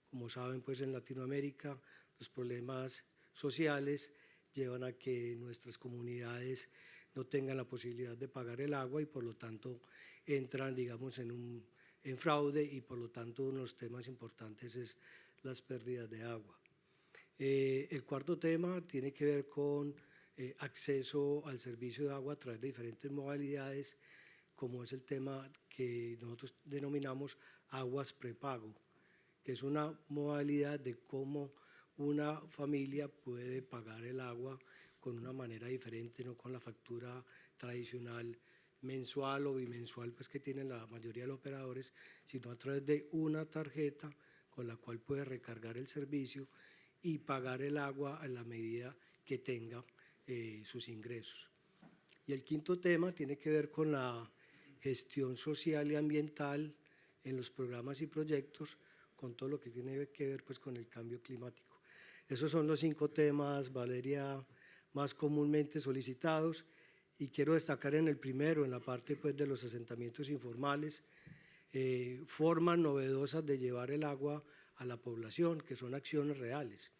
Como saben, pues en Latinoamérica los problemas sociales llevan a que nuestras comunidades no tengan la posibilidad de pagar el agua y por lo tanto entran, digamos, en fraude y por lo tanto uno de los temas importantes es las pérdidas de agua. El cuarto tema tiene que ver con acceso al servicio de agua a través de diferentes modalidades, como es el tema que nosotros denominamos aguas prepago, que es una modalidad de cómo una familia puede pagar el agua con una manera diferente, no con la factura tradicional mensual o bimensual pues, que tienen la mayoría de los operadores, sino a través de una tarjeta con la cual puede recargar el servicio y pagar el agua a la medida que tenga sus ingresos. Y el quinto tema tiene que ver con la gestión social y ambiental en los programas y proyectos, con todo lo que tiene que ver pues, con el cambio climático. Esos son los 5 temas, Valeria, más comúnmente solicitados, y quiero destacar en el primero, en la parte pues, de los asentamientos informales, formas novedosas de llevar el agua a la población, que son acciones reales.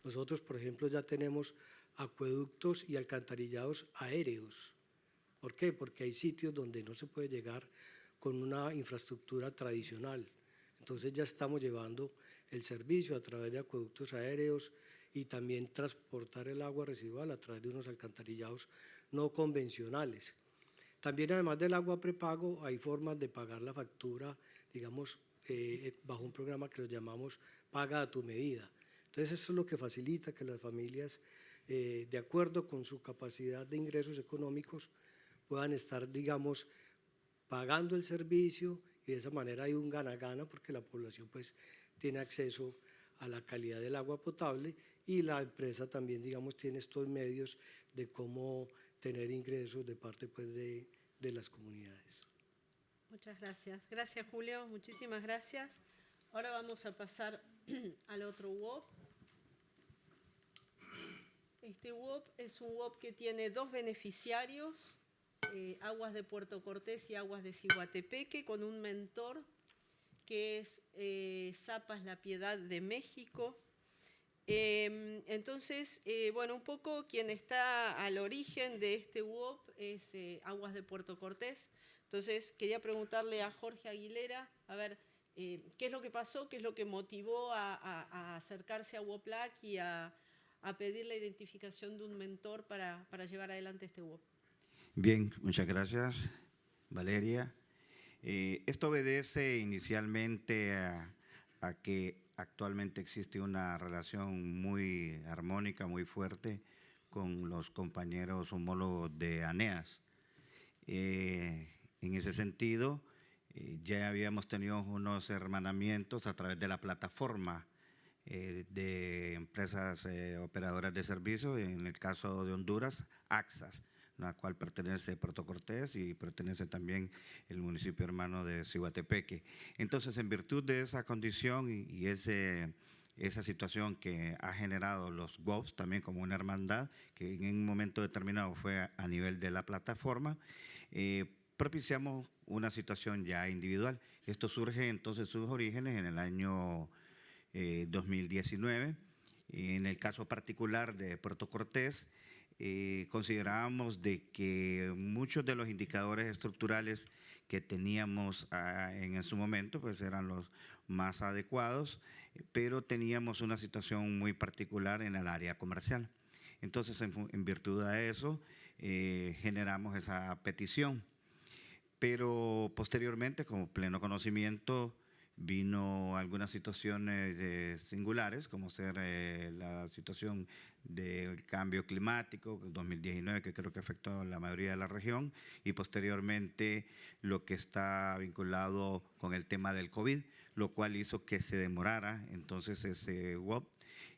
Nosotros, por ejemplo, ya tenemos acueductos y alcantarillados aéreos. ¿Por qué? Porque hay sitios donde no se puede llegar con una infraestructura tradicional. Entonces ya estamos llevando el servicio a través de acueductos aéreos y también transportar el agua residual a través de unos alcantarillados no convencionales. También, además del agua prepago, hay formas de pagar la factura, digamos, bajo un programa que lo llamamos Paga a tu medida. Entonces, eso es lo que facilita que las familias, de acuerdo con su capacidad de ingresos económicos, puedan estar, digamos, pagando el servicio y de esa manera hay un gana-gana porque la población pues, tiene acceso a la calidad del agua potable y la empresa también, digamos, tiene estos medios de cómo tener ingresos de parte pues, de las comunidades. Muchas gracias. Gracias, Julio. Muchísimas gracias. Ahora vamos a pasar al otro WOP. Este WOP es un WOP que tiene 2 beneficiarios, Aguas de Puerto Cortés y Aguas de Ciguatepeque, con un mentor que es Zapas La Piedad de México. Entonces, bueno, un poco quien está al origen de este WOP es Aguas de Puerto Cortés. Entonces, quería preguntarle a Jorge Aguilera, a ver, qué es lo que pasó, qué es lo que motivó a acercarse a WOPLAC y a pedir la identificación de un mentor para llevar adelante este WOP. Bien, muchas gracias, Valeria. Esto obedece inicialmente a que actualmente existe una relación muy armónica, muy fuerte con los compañeros homólogos de ANEAS. En ese sentido, ya habíamos tenido unos hermanamientos a través de la plataforma de empresas operadoras de servicios, en el caso de Honduras, AXAS. la cual pertenece Puerto Cortés y pertenece también el municipio hermano de Ciguatepeque. Entonces, en virtud de esa condición y esa situación que ha generado los WOPs también como una hermandad, que en un momento determinado fue a nivel de la plataforma, propiciamos una situación ya individual. Esto surge entonces sus orígenes en el año 2019. En el caso particular de Puerto Cortés, considerábamos de que muchos de los indicadores estructurales que teníamos en su momento pues eran los más adecuados, pero teníamos una situación muy particular en el área comercial. Entonces, en virtud de eso, generamos esa petición. Pero posteriormente, con pleno conocimiento, vino algunas situaciones singulares, como ser la situación del cambio climático, 2019, que creo que afectó a la mayoría de la región, y posteriormente lo que está vinculado con el tema del COVID, lo cual hizo que se demorara entonces ese WOP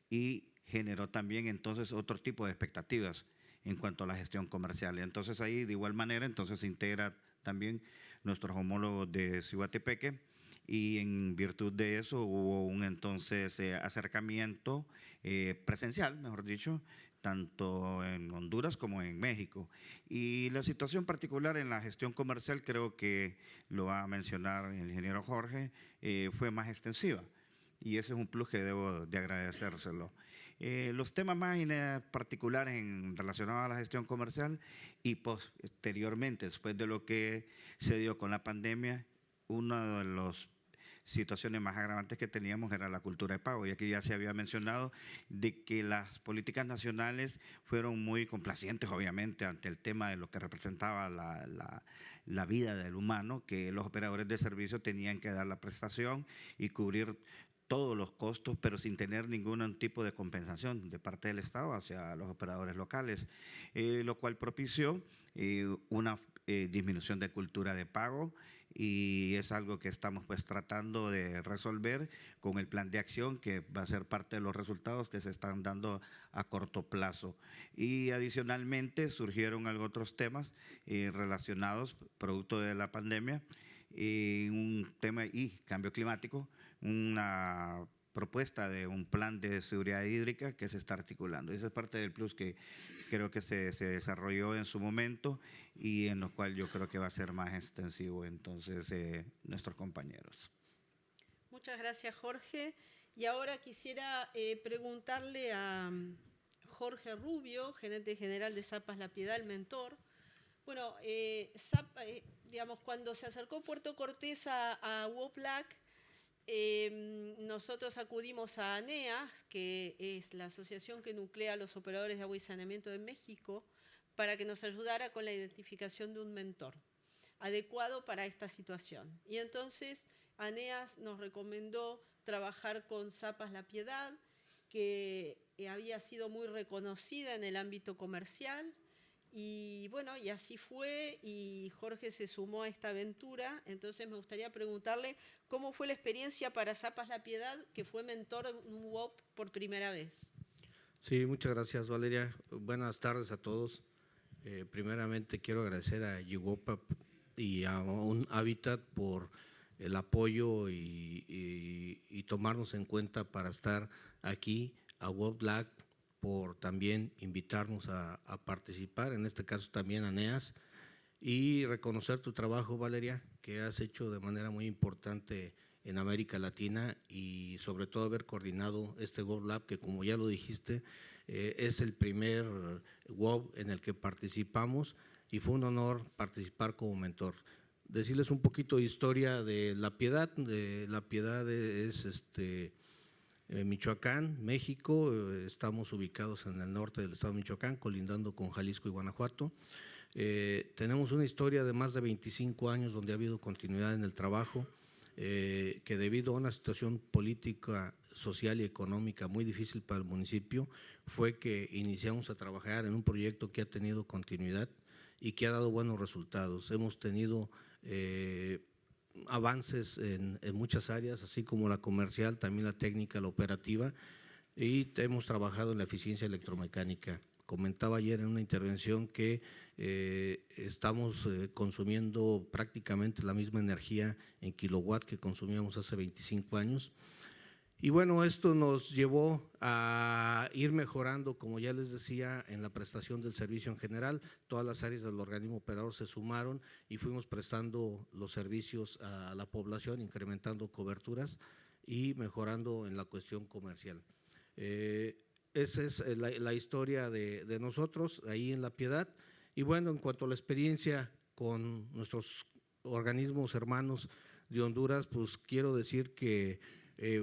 y generó también entonces otro tipo de expectativas en cuanto a la gestión comercial. Entonces ahí de igual manera entonces se integra también nuestros homólogos de Ciguatepeque, y en virtud de eso hubo un entonces acercamiento presencial, mejor dicho, tanto en Honduras como en México. Y la situación particular en la gestión comercial, creo que lo va a mencionar el ingeniero Jorge, fue más extensiva. Y ese es un plus que debo de agradecérselo. Los temas más particulares relacionados a la gestión comercial y posteriormente, después de lo que se dio con la pandemia, una de las situaciones más agravantes que teníamos era la cultura de pago. Y aquí ya se había mencionado de que las políticas nacionales fueron muy complacientes, obviamente, ante el tema de lo que representaba la vida del humano, que los operadores de servicio tenían que dar la prestación y cubrir todos los costos, pero sin tener ningún tipo de compensación de parte del Estado hacia los operadores locales, lo cual propició una disminución de cultura de pago, y es algo que estamos pues tratando de resolver con el plan de acción que va a ser parte de los resultados que se están dando a corto plazo. Y adicionalmente surgieron otros temas relacionados, producto de la pandemia, un tema y cambio climático, una propuesta de un plan de seguridad hídrica que se está articulando. Esa es parte del plus que creo que se desarrolló en su momento y en lo cual yo creo que va a ser más extensivo entonces nuestros compañeros. Muchas gracias, Jorge. Y ahora quisiera preguntarle a Jorge Rubio, gerente general de Zapas La Piedad, el mentor. Bueno, digamos, cuando se acercó Puerto Cortés a WOPLAC, nosotros acudimos a ANEAS, que es la asociación que nuclea a los operadores de agua y saneamiento de México, para que nos ayudara con la identificación de un mentor adecuado para esta situación. Y entonces ANEAS nos recomendó trabajar con Zapas La Piedad, que había sido muy reconocida en el ámbito comercial. Y bueno, y así fue, y Jorge se sumó a esta aventura. Entonces me gustaría preguntarle cómo fue la experiencia para Zapas La Piedad, que fue mentor en un WOP por primera vez. Sí, muchas gracias, Valeria. Buenas tardes a todos. Primeramente quiero agradecer a Yugopa y a Un Hábitat por el apoyo y tomarnos en cuenta para estar aquí, a WOPLAC por también invitarnos a participar, en este caso también a NEAS, y reconocer tu trabajo, Valeria, que has hecho de manera muy importante en América Latina y sobre todo haber coordinado este WOPLAC, que como ya lo dijiste, es el primer WOP en el que participamos y fue un honor participar como mentor. Decirles un poquito de historia de La Piedad. La Piedad es Michoacán, México. Estamos ubicados en el norte del estado de Michoacán, colindando con Jalisco y Guanajuato. Tenemos una historia de más de 25 años donde ha habido continuidad en el trabajo, que debido a una situación política, social y económica muy difícil para el municipio, fue que iniciamos a trabajar en un proyecto que ha tenido continuidad y que ha dado buenos resultados. Hemos tenido avances en muchas áreas, así como la comercial, también la técnica, la operativa, y hemos trabajado en la eficiencia electromecánica comentaba ayer en una intervención que estamos consumiendo prácticamente la misma energía en kilowatt que consumíamos hace 25 años. Y bueno, esto nos llevó a ir mejorando, como ya les decía, en la prestación del servicio en general. Todas las áreas del organismo operador se sumaron y fuimos prestando los servicios a la población, incrementando coberturas y mejorando en la cuestión comercial. Esa es la historia de nosotros ahí en La Piedad. Y bueno, en cuanto a la experiencia con nuestros organismos hermanos de Honduras, pues quiero decir que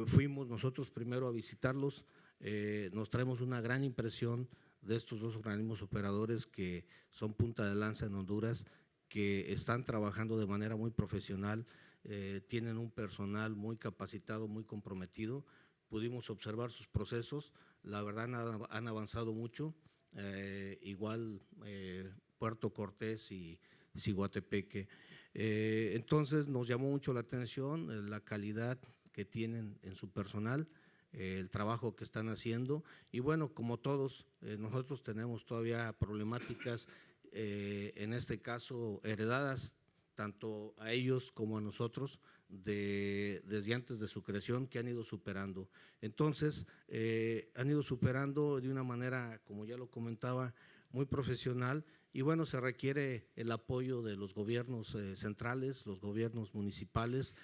fuimos nosotros primero a visitarlos, nos traemos una gran impresión de estos dos organismos operadores que son punta de lanza en Honduras, que están trabajando de manera muy profesional, tienen un personal muy capacitado, muy comprometido. Pudimos observar sus procesos, la verdad han avanzado mucho, igual Puerto Cortés y Siguatepeque. Entonces nos llamó mucho la atención la calidad que tienen en su personal, el trabajo que están haciendo y bueno, como todos, nosotros tenemos todavía problemáticas, en este caso heredadas tanto a ellos como a nosotros desde antes de su creación, que han ido superando. Entonces, han ido superando de una manera, como ya lo comentaba, muy profesional y bueno, se requiere el apoyo de los gobiernos centrales, los gobiernos municipales,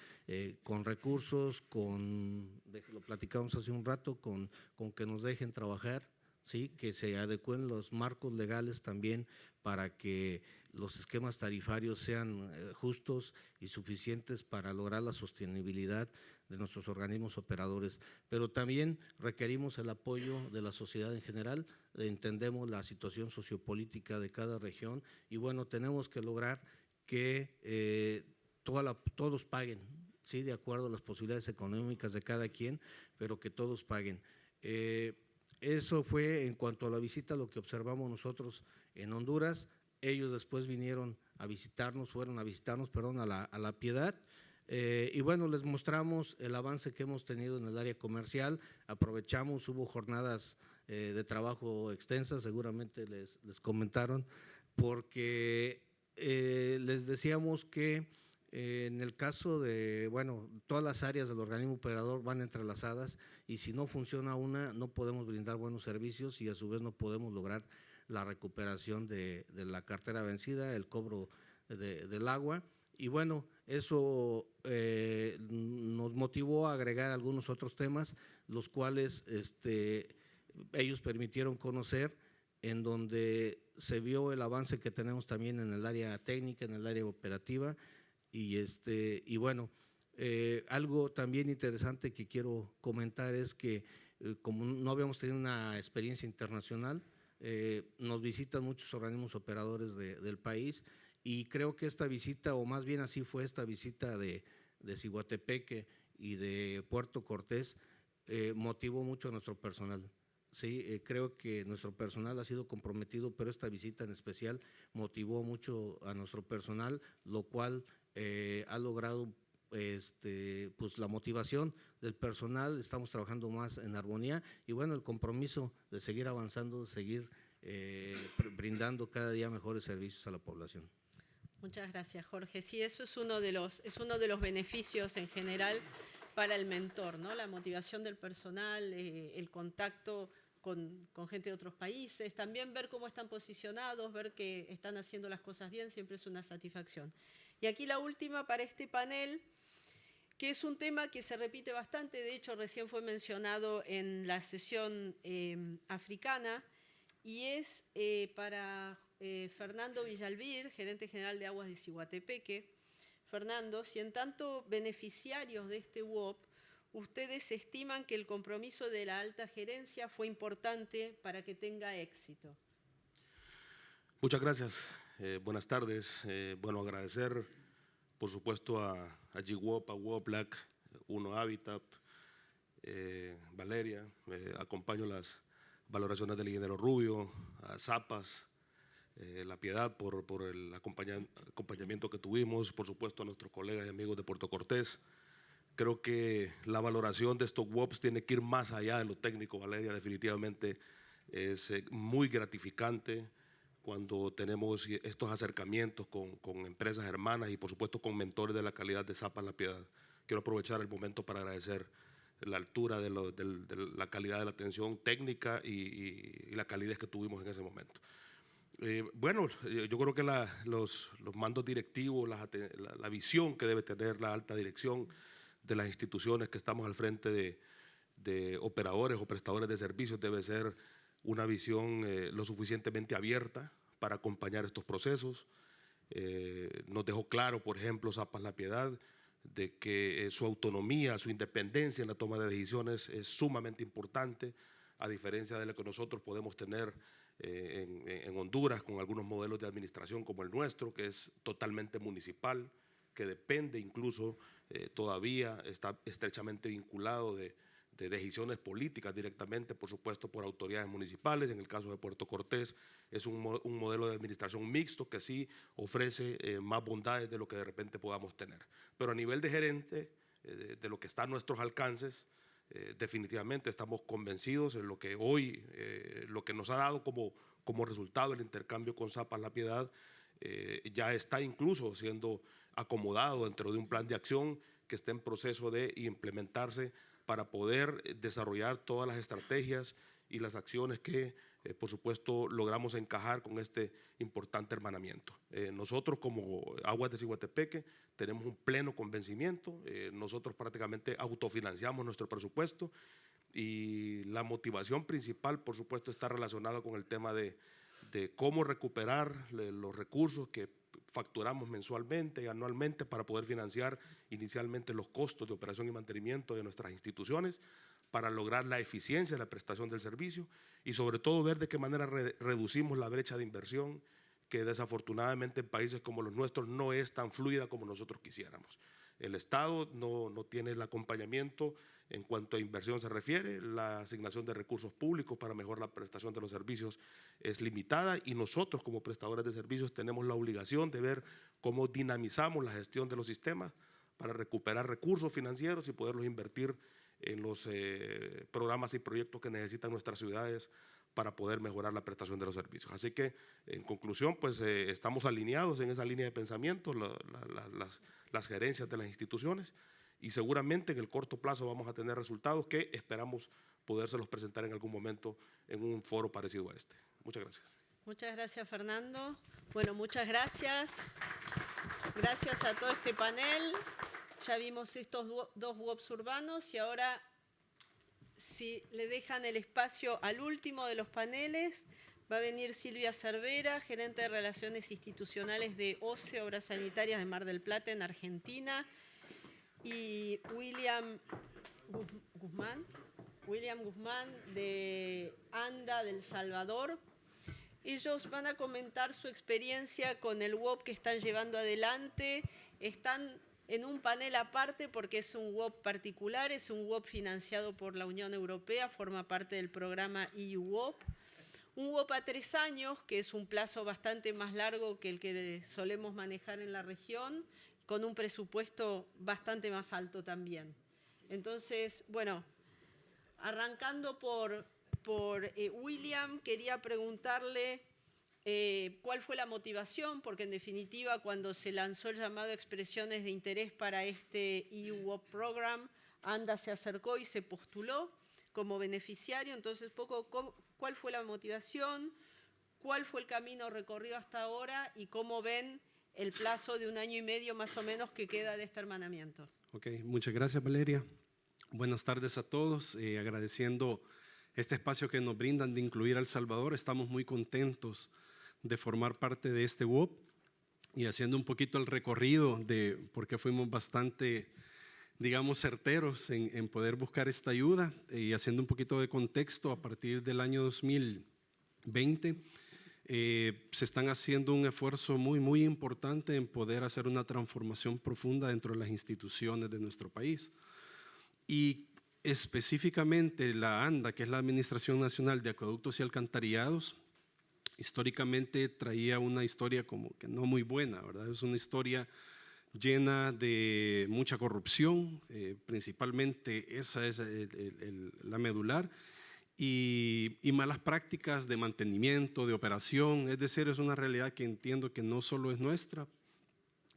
con recursos, lo platicamos hace un rato, con que nos dejen trabajar, ¿sí? Que se adecúen los marcos legales también para que los esquemas tarifarios sean justos y suficientes para lograr la sostenibilidad de nuestros organismos operadores, pero también requerimos el apoyo de la sociedad en general, entendemos la situación sociopolítica de cada región y bueno, tenemos que lograr que todos paguen, ¿sí? De acuerdo a las posibilidades económicas de cada quien, pero que todos paguen. Eso fue en cuanto a la visita, lo que observamos nosotros en Honduras. Ellos después fueron a visitarnos, a La Piedad, y bueno, les mostramos el avance que hemos tenido en el área comercial, aprovechamos, hubo jornadas de trabajo extensas, seguramente les comentaron, porque les decíamos que en el caso de, bueno, todas las áreas del organismo operador van entrelazadas y si no funciona una, no podemos brindar buenos servicios y a su vez no podemos lograr la recuperación de la cartera vencida, el cobro del agua. Y bueno, eso nos motivó a agregar algunos otros temas, los cuales ellos permitieron conocer, en donde se vio el avance que tenemos también en el área técnica, en el área operativa. Y bueno, algo también interesante que quiero comentar es que como no habíamos tenido una experiencia internacional, nos visitan muchos organismos operadores del país y creo que esta visita, o más bien así fue esta visita de Siguatepeque y de Puerto Cortés, motivó mucho a nuestro personal. Sí, creo que nuestro personal ha sido comprometido, pero esta visita en especial motivó mucho a nuestro personal, lo cual ha logrado pues la motivación del personal, estamos trabajando más en armonía y bueno, el compromiso de seguir avanzando, de seguir brindando cada día mejores servicios a la población. Muchas gracias, Jorge. Sí, eso es uno de los beneficios en general para el mentor, ¿no? La motivación del personal, el contacto con gente de otros países, también ver cómo están posicionados, ver que están haciendo las cosas bien, siempre es una satisfacción. Y aquí la última para este panel, que es un tema que se repite bastante, de hecho recién fue mencionado en la sesión africana, y es para Fernando Villalbir, gerente general de Aguas de Siguatepeque. Fernando, si en tanto beneficiarios de este WOP, ustedes estiman que el compromiso de la alta gerencia fue importante para que tenga éxito. Muchas gracias. Buenas tardes. Bueno, agradecer, por supuesto, a GWOP, a WOPLAC, Uno Habitat, Valeria. Acompaño las valoraciones del ingeniero Rubio, a Zapas, La Piedad por el acompañamiento que tuvimos, por supuesto a nuestros colegas y amigos de Puerto Cortés. Creo que la valoración de estos WOPs tiene que ir más allá de lo técnico, Valeria. Definitivamente Es muy gratificante cuando tenemos estos acercamientos con empresas hermanas y por supuesto con mentores de la calidad de Zapas La Piedad. Quiero aprovechar el momento para agradecer la altura de la calidad de la atención técnica y la calidez que tuvimos en ese momento. Bueno, yo creo que los mandos directivos, la visión que debe tener la alta dirección de las instituciones que estamos al frente de operadores o prestadores de servicios debe ser una visión lo suficientemente abierta para acompañar estos procesos. Nos dejó claro, por ejemplo, Zapas La Piedad, de que su autonomía, su independencia en la toma de decisiones es sumamente importante, a diferencia de lo que nosotros podemos tener en Honduras con algunos modelos de administración como el nuestro, que es totalmente municipal, que depende incluso todavía, está estrechamente vinculado de decisiones políticas directamente, por supuesto, por autoridades municipales. En el caso de Puerto Cortés es un modelo de administración mixto que sí ofrece más bondades de lo que de repente podamos tener. Pero a nivel de gerente, de lo que está a nuestros alcances, definitivamente estamos convencidos en lo que hoy, lo que nos ha dado como resultado el intercambio con Zapas La Piedad, ya está incluso siendo acomodado dentro de un plan de acción que está en proceso de implementarse para poder desarrollar todas las estrategias y las acciones que, por supuesto, logramos encajar con este importante hermanamiento. Nosotros, como Aguas de Ciguatepeque, tenemos un pleno convencimiento. Nosotros prácticamente autofinanciamos nuestro presupuesto y la motivación principal, por supuesto, está relacionada con el tema de cómo recuperar los recursos que facturamos mensualmente y anualmente para poder financiar inicialmente los costos de operación y mantenimiento de nuestras instituciones, para lograr la eficiencia de la prestación del servicio y sobre todo ver de qué manera reducimos la brecha de inversión que desafortunadamente en países como los nuestros no es tan fluida como nosotros quisiéramos. El Estado no tiene el acompañamiento en cuanto a inversión se refiere, la asignación de recursos públicos para mejorar la prestación de los servicios es limitada y nosotros como prestadores de servicios tenemos la obligación de ver cómo dinamizamos la gestión de los sistemas para recuperar recursos financieros y poderlos invertir en los programas y proyectos que necesitan nuestras ciudades para poder mejorar la prestación de los servicios. Así que, en conclusión, pues estamos alineados en esa línea de pensamiento, las gerencias de las instituciones, y seguramente en el corto plazo vamos a tener resultados que esperamos podérselos presentar en algún momento en un foro parecido a este. Muchas gracias. Muchas gracias, Fernando. Bueno, muchas gracias. Gracias a todo este panel. Ya vimos estos dos WOPs urbanos y ahora, si le dejan el espacio al último de los paneles, va a venir Silvia Cervera, gerente de Relaciones Institucionales de OCE, Obras Sanitarias de Mar del Plata, en Argentina, y William Guzmán de ANDA del Salvador. Ellos van a comentar su experiencia con el WOP que están llevando adelante. Están en un panel aparte porque es un WOP particular, es un WOP financiado por la Unión Europea, forma parte del programa EU WOP. Un WOP a 3 años, que es un plazo bastante más largo que el que solemos manejar en la región, con un presupuesto bastante más alto también. Entonces, bueno, arrancando por William, quería preguntarle cuál fue la motivación, porque en definitiva cuando se lanzó el llamado a expresiones de interés para este EU WOP Program, ANDA se acercó y se postuló como beneficiario. Entonces, ¿cuál fue la motivación? ¿Cuál fue el camino recorrido hasta ahora? ¿Y cómo ven el plazo de 1 año y medio más o menos que queda de este hermanamiento? Ok, muchas gracias, Valeria. Buenas tardes a todos. Agradeciendo este espacio que nos brindan de incluir a El Salvador. Estamos muy contentos de formar parte de este WOP y haciendo un poquito el recorrido de por qué fuimos bastante, digamos, certeros en poder buscar esta ayuda, y haciendo un poquito de contexto. A partir del año 2020 se están haciendo un esfuerzo muy importante en poder hacer una transformación profunda dentro de las instituciones de nuestro país. Y específicamente la ANDA, que es la Administración Nacional de Acueductos y Alcantarillados, históricamente traía una historia como que no muy buena, ¿verdad? Es una historia llena de mucha corrupción, principalmente esa es la medular, y malas prácticas de mantenimiento, de operación. Es decir, es una realidad que entiendo que no solo es nuestra.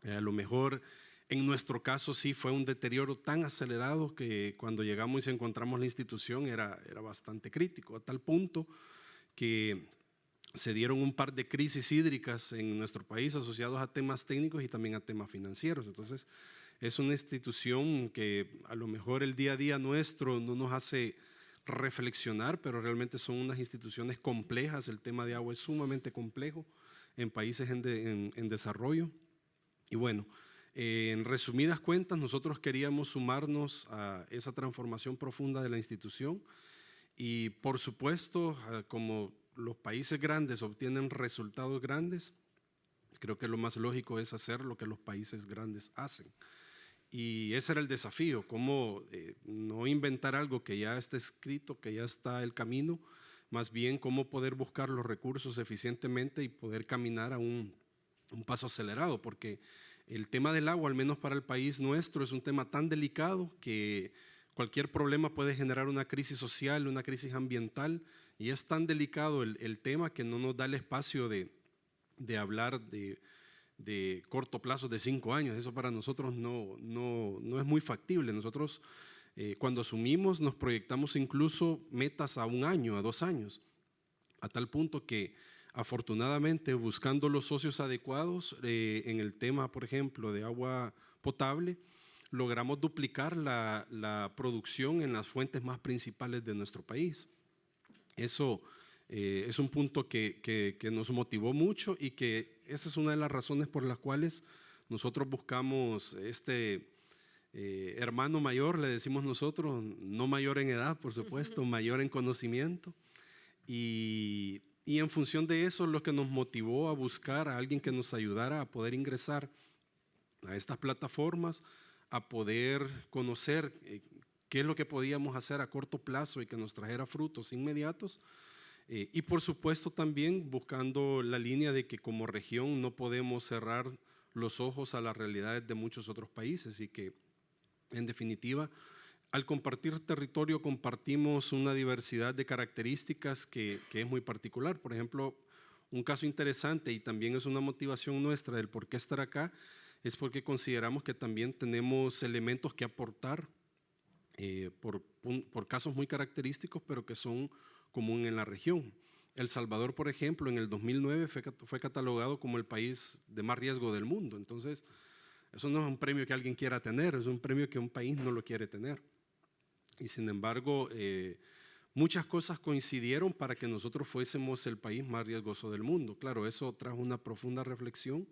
A lo mejor en nuestro caso sí fue un deterioro tan acelerado que cuando llegamos y encontramos la institución era bastante crítico, a tal punto que se dieron un par de crisis hídricas en nuestro país asociados a temas técnicos y también a temas financieros. Entonces, es una institución que a lo mejor el día a día nuestro no nos hace reflexionar, pero realmente son unas instituciones complejas. El tema de agua es sumamente complejo en países en desarrollo. Y bueno, en resumidas cuentas, nosotros queríamos sumarnos a esa transformación profunda de la institución y, por supuesto, como los países grandes obtienen resultados grandes, creo que lo más lógico es hacer lo que los países grandes hacen. Y ese era el desafío, cómo no inventar algo que ya está escrito, que ya está el camino, más bien cómo poder buscar los recursos eficientemente y poder caminar a un paso acelerado, porque el tema del agua, al menos para el país nuestro, es un tema tan delicado que cualquier problema puede generar una crisis social, una crisis ambiental, y es tan delicado el tema que no nos da el espacio de hablar de corto plazo de 5 años. Eso para nosotros no es muy factible. Nosotros cuando asumimos nos proyectamos incluso metas a 1 año, a 2 años, a tal punto que afortunadamente buscando los socios adecuados en el tema, por ejemplo, de agua potable, logramos duplicar la producción en las fuentes más principales de nuestro país. Eso es un punto que nos motivó mucho y que esa es una de las razones por las cuales nosotros buscamos hermano mayor, le decimos nosotros, no mayor en edad, por supuesto, mayor en conocimiento. Y en función de eso es lo que nos motivó a buscar a alguien que nos ayudara a poder ingresar a estas plataformas, a poder conocer qué es lo que podíamos hacer a corto plazo y que nos trajera frutos inmediatos. Y por supuesto también buscando la línea de que como región no podemos cerrar los ojos a las realidades de muchos otros países y que en definitiva al compartir territorio compartimos una diversidad de características que es muy particular. Por ejemplo, un caso interesante y también es una motivación nuestra del por qué estar acá es porque consideramos que también tenemos elementos que aportar por casos muy característicos, pero que son común en la región. El Salvador, por ejemplo, en el 2009 fue catalogado como el país de más riesgo del mundo. Entonces, eso no es un premio que alguien quiera tener, es un premio que un país no lo quiere tener. Y sin embargo, muchas cosas coincidieron para que nosotros fuésemos el país más riesgoso del mundo. Claro, eso trajo una profunda reflexión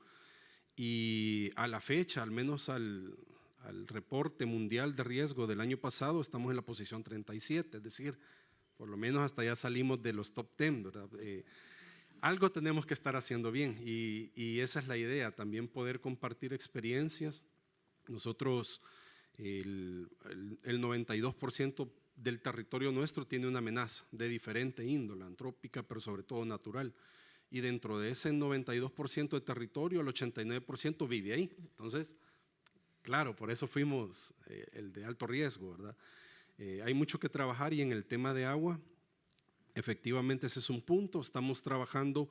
y a la fecha, al menos al reporte mundial de riesgo del año pasado, estamos en la posición 37, es decir, por lo menos hasta ya salimos de los top 10, ¿verdad? Algo tenemos que estar haciendo bien y esa es la idea, también poder compartir experiencias. Nosotros, el 92% del territorio nuestro tiene una amenaza de diferente índole, antrópica, pero sobre todo natural. Y dentro de ese 92% de territorio, el 89% vive ahí. Entonces, claro, por eso fuimos el de alto riesgo, ¿verdad? Hay mucho que trabajar y en el tema de agua, efectivamente ese es un punto. Estamos trabajando,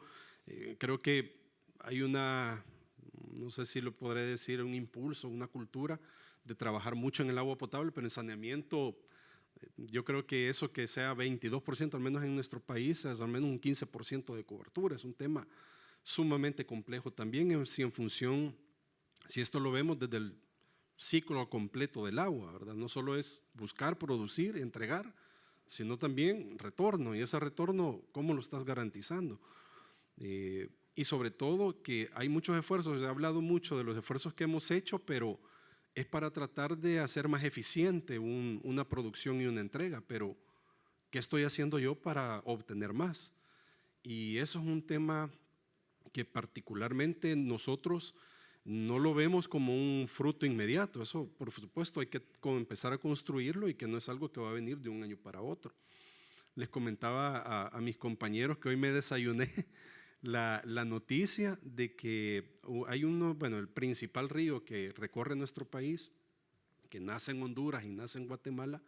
creo que hay no sé si lo podré decir, un impulso, una cultura de trabajar mucho en el agua potable, pero en saneamiento, yo creo que eso que sea 22%, al menos en nuestro país, es al menos un 15% de cobertura. Es un tema sumamente complejo también, si esto lo vemos desde el ciclo completo del agua, ¿verdad? No solo es buscar, producir, entregar, sino también retorno. Y ese retorno, ¿cómo lo estás garantizando? Y sobre todo que hay muchos esfuerzos, he hablado mucho de los esfuerzos que hemos hecho, pero es para tratar de hacer más eficiente una producción y una entrega, pero ¿qué estoy haciendo yo para obtener más? Y eso es un tema que particularmente nosotros no lo vemos como un fruto inmediato. Eso, por supuesto, hay que empezar a construirlo y que no es algo que va a venir de un año para otro. Les comentaba a mis compañeros que hoy me desayuné la noticia de que hay el principal río que recorre nuestro país, que nace en Honduras y nace en Guatemala,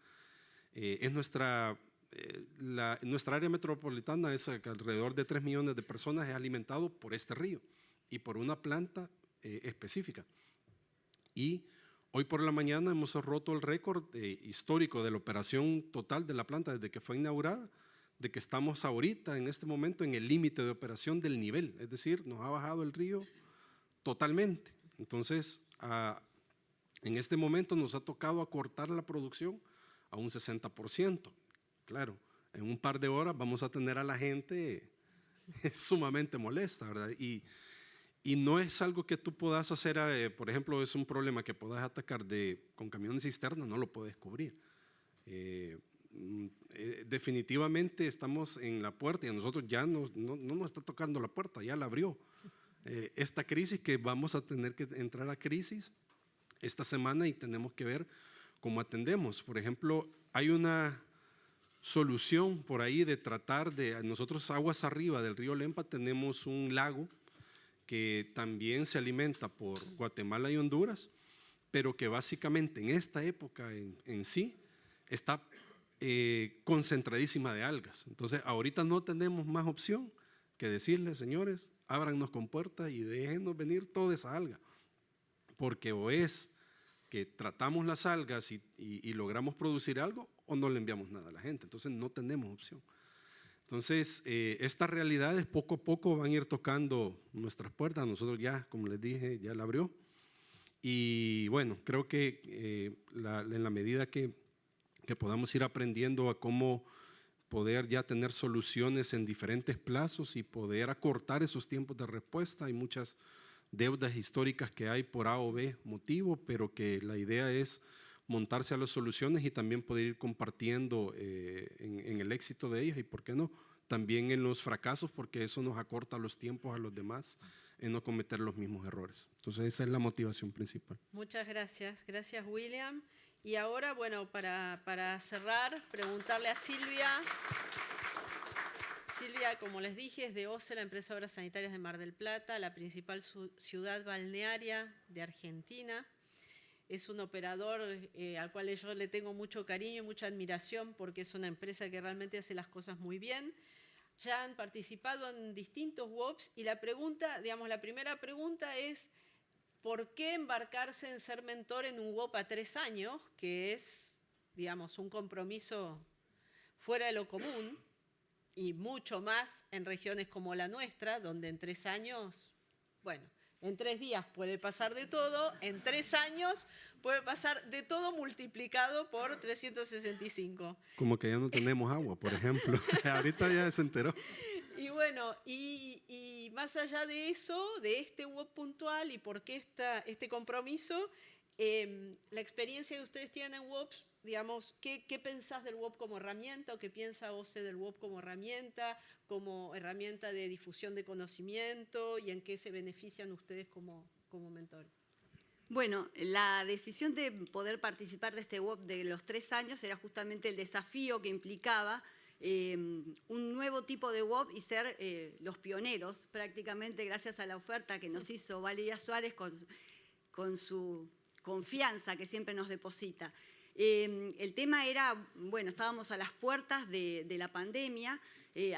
es nuestra nuestra área metropolitana es que alrededor de 3 millones de personas es alimentado por este río y por una planta específica. Y hoy por la mañana hemos roto el récord histórico de la operación total de la planta desde que fue inaugurada, de que estamos ahorita en este momento en el límite de operación del nivel, es decir, nos ha bajado el río totalmente. Entonces, en este momento nos ha tocado acortar la producción a un 60%. Claro, en un par de horas vamos a tener a la gente sumamente molesta, ¿verdad? Y no es algo que tú puedas hacer, por ejemplo, es un problema que puedas atacar con camiones cisterna, no lo puedes cubrir. Definitivamente estamos en la puerta y a nosotros ya no nos está tocando la puerta, ya la abrió. Esta crisis que vamos a tener que entrar a crisis esta semana y tenemos que ver cómo atendemos. Por ejemplo, hay una solución por ahí de tratar de, nosotros aguas arriba del río Lempa tenemos un lago que también se alimenta por Guatemala y Honduras, pero que básicamente en esta época en sí está concentradísima de algas. Entonces ahorita no tenemos más opción que decirles, señores, ábrannos con puertas y déjenos venir toda esa alga, porque o es que tratamos las algas y logramos producir algo o no le enviamos nada a la gente. Entonces no tenemos opción. Entonces estas realidades poco a poco van a ir tocando nuestras puertas. Nosotros ya, como les dije, ya la abrió. Y bueno, creo que en la medida que podamos ir aprendiendo a cómo poder ya tener soluciones en diferentes plazos y poder acortar esos tiempos de respuesta. Hay muchas deudas históricas que hay por A o B motivo, pero que la idea es montarse a las soluciones y también poder ir compartiendo en el éxito de ellas y, ¿por qué no?, también en los fracasos, porque eso nos acorta los tiempos a los demás en no cometer los mismos errores. Entonces esa es la motivación principal. Muchas gracias. Gracias, William. Y ahora, bueno, para cerrar, preguntarle a Silvia. Silvia, como les dije, es de OCE, la empresa de obras sanitarias de Mar del Plata, la principal ciudad balnearia de Argentina. Es un operador al cual yo le tengo mucho cariño y mucha admiración porque es una empresa que realmente hace las cosas muy bien. Ya han participado en distintos WOPs y la primera pregunta es ¿por qué embarcarse en ser mentor en un WOP a 3 años, que es, digamos, un compromiso fuera de lo común y mucho más en regiones como la nuestra, donde en 3 años, bueno, en 3 días puede pasar de todo, en 3 años puede pasar de todo multiplicado por 365. Como que ya no tenemos agua, por ejemplo. Ahorita ya se enteró. Y bueno, y más allá de eso, de este WOP puntual y por qué este compromiso, la experiencia que ustedes tienen en WOPs, digamos, ¿qué pensás del WOP como herramienta o qué piensa OCE del WOP como herramienta de difusión de conocimiento y en qué se benefician ustedes como mentores? Bueno, la decisión de poder participar de este WOP de los 3 años era justamente el desafío que implicaba un nuevo tipo de WOP y ser los pioneros, prácticamente gracias a la oferta que nos hizo Valeria Suárez con su confianza que siempre nos deposita. El tema era, bueno, estábamos a las puertas de la pandemia,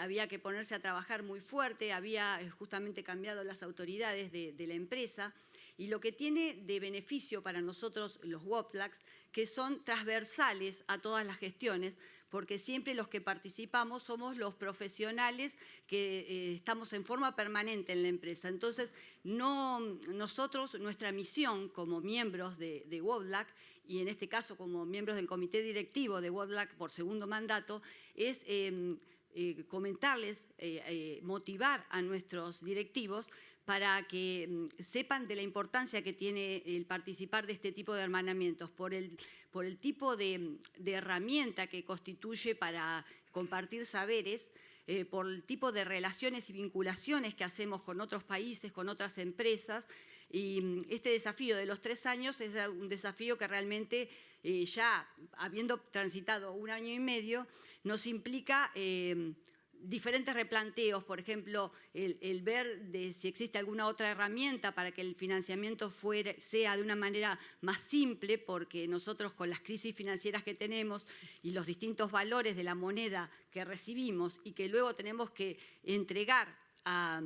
había que ponerse a trabajar muy fuerte, había justamente cambiado las autoridades de la empresa. Y lo que tiene de beneficio para nosotros los WOPLACs, que son transversales a todas las gestiones, porque siempre los que participamos somos los profesionales que estamos en forma permanente en la empresa. Entonces, nuestra misión como miembros de WOPLAC, y en este caso como miembros del comité directivo de WOPLAC por segundo mandato, es comentarles, motivar a nuestros directivos para que sepan de la importancia que tiene el participar de este tipo de hermanamientos, por el tipo de herramienta que constituye para compartir saberes, por el tipo de relaciones y vinculaciones que hacemos con otros países, con otras empresas. Y este desafío de los 3 años es un desafío que realmente ya habiendo transitado 1 año y medio, nos implica diferentes replanteos, por ejemplo, el ver de si existe alguna otra herramienta para que el financiamiento sea de una manera más simple, porque nosotros con las crisis financieras que tenemos y los distintos valores de la moneda que recibimos y que luego tenemos que entregar a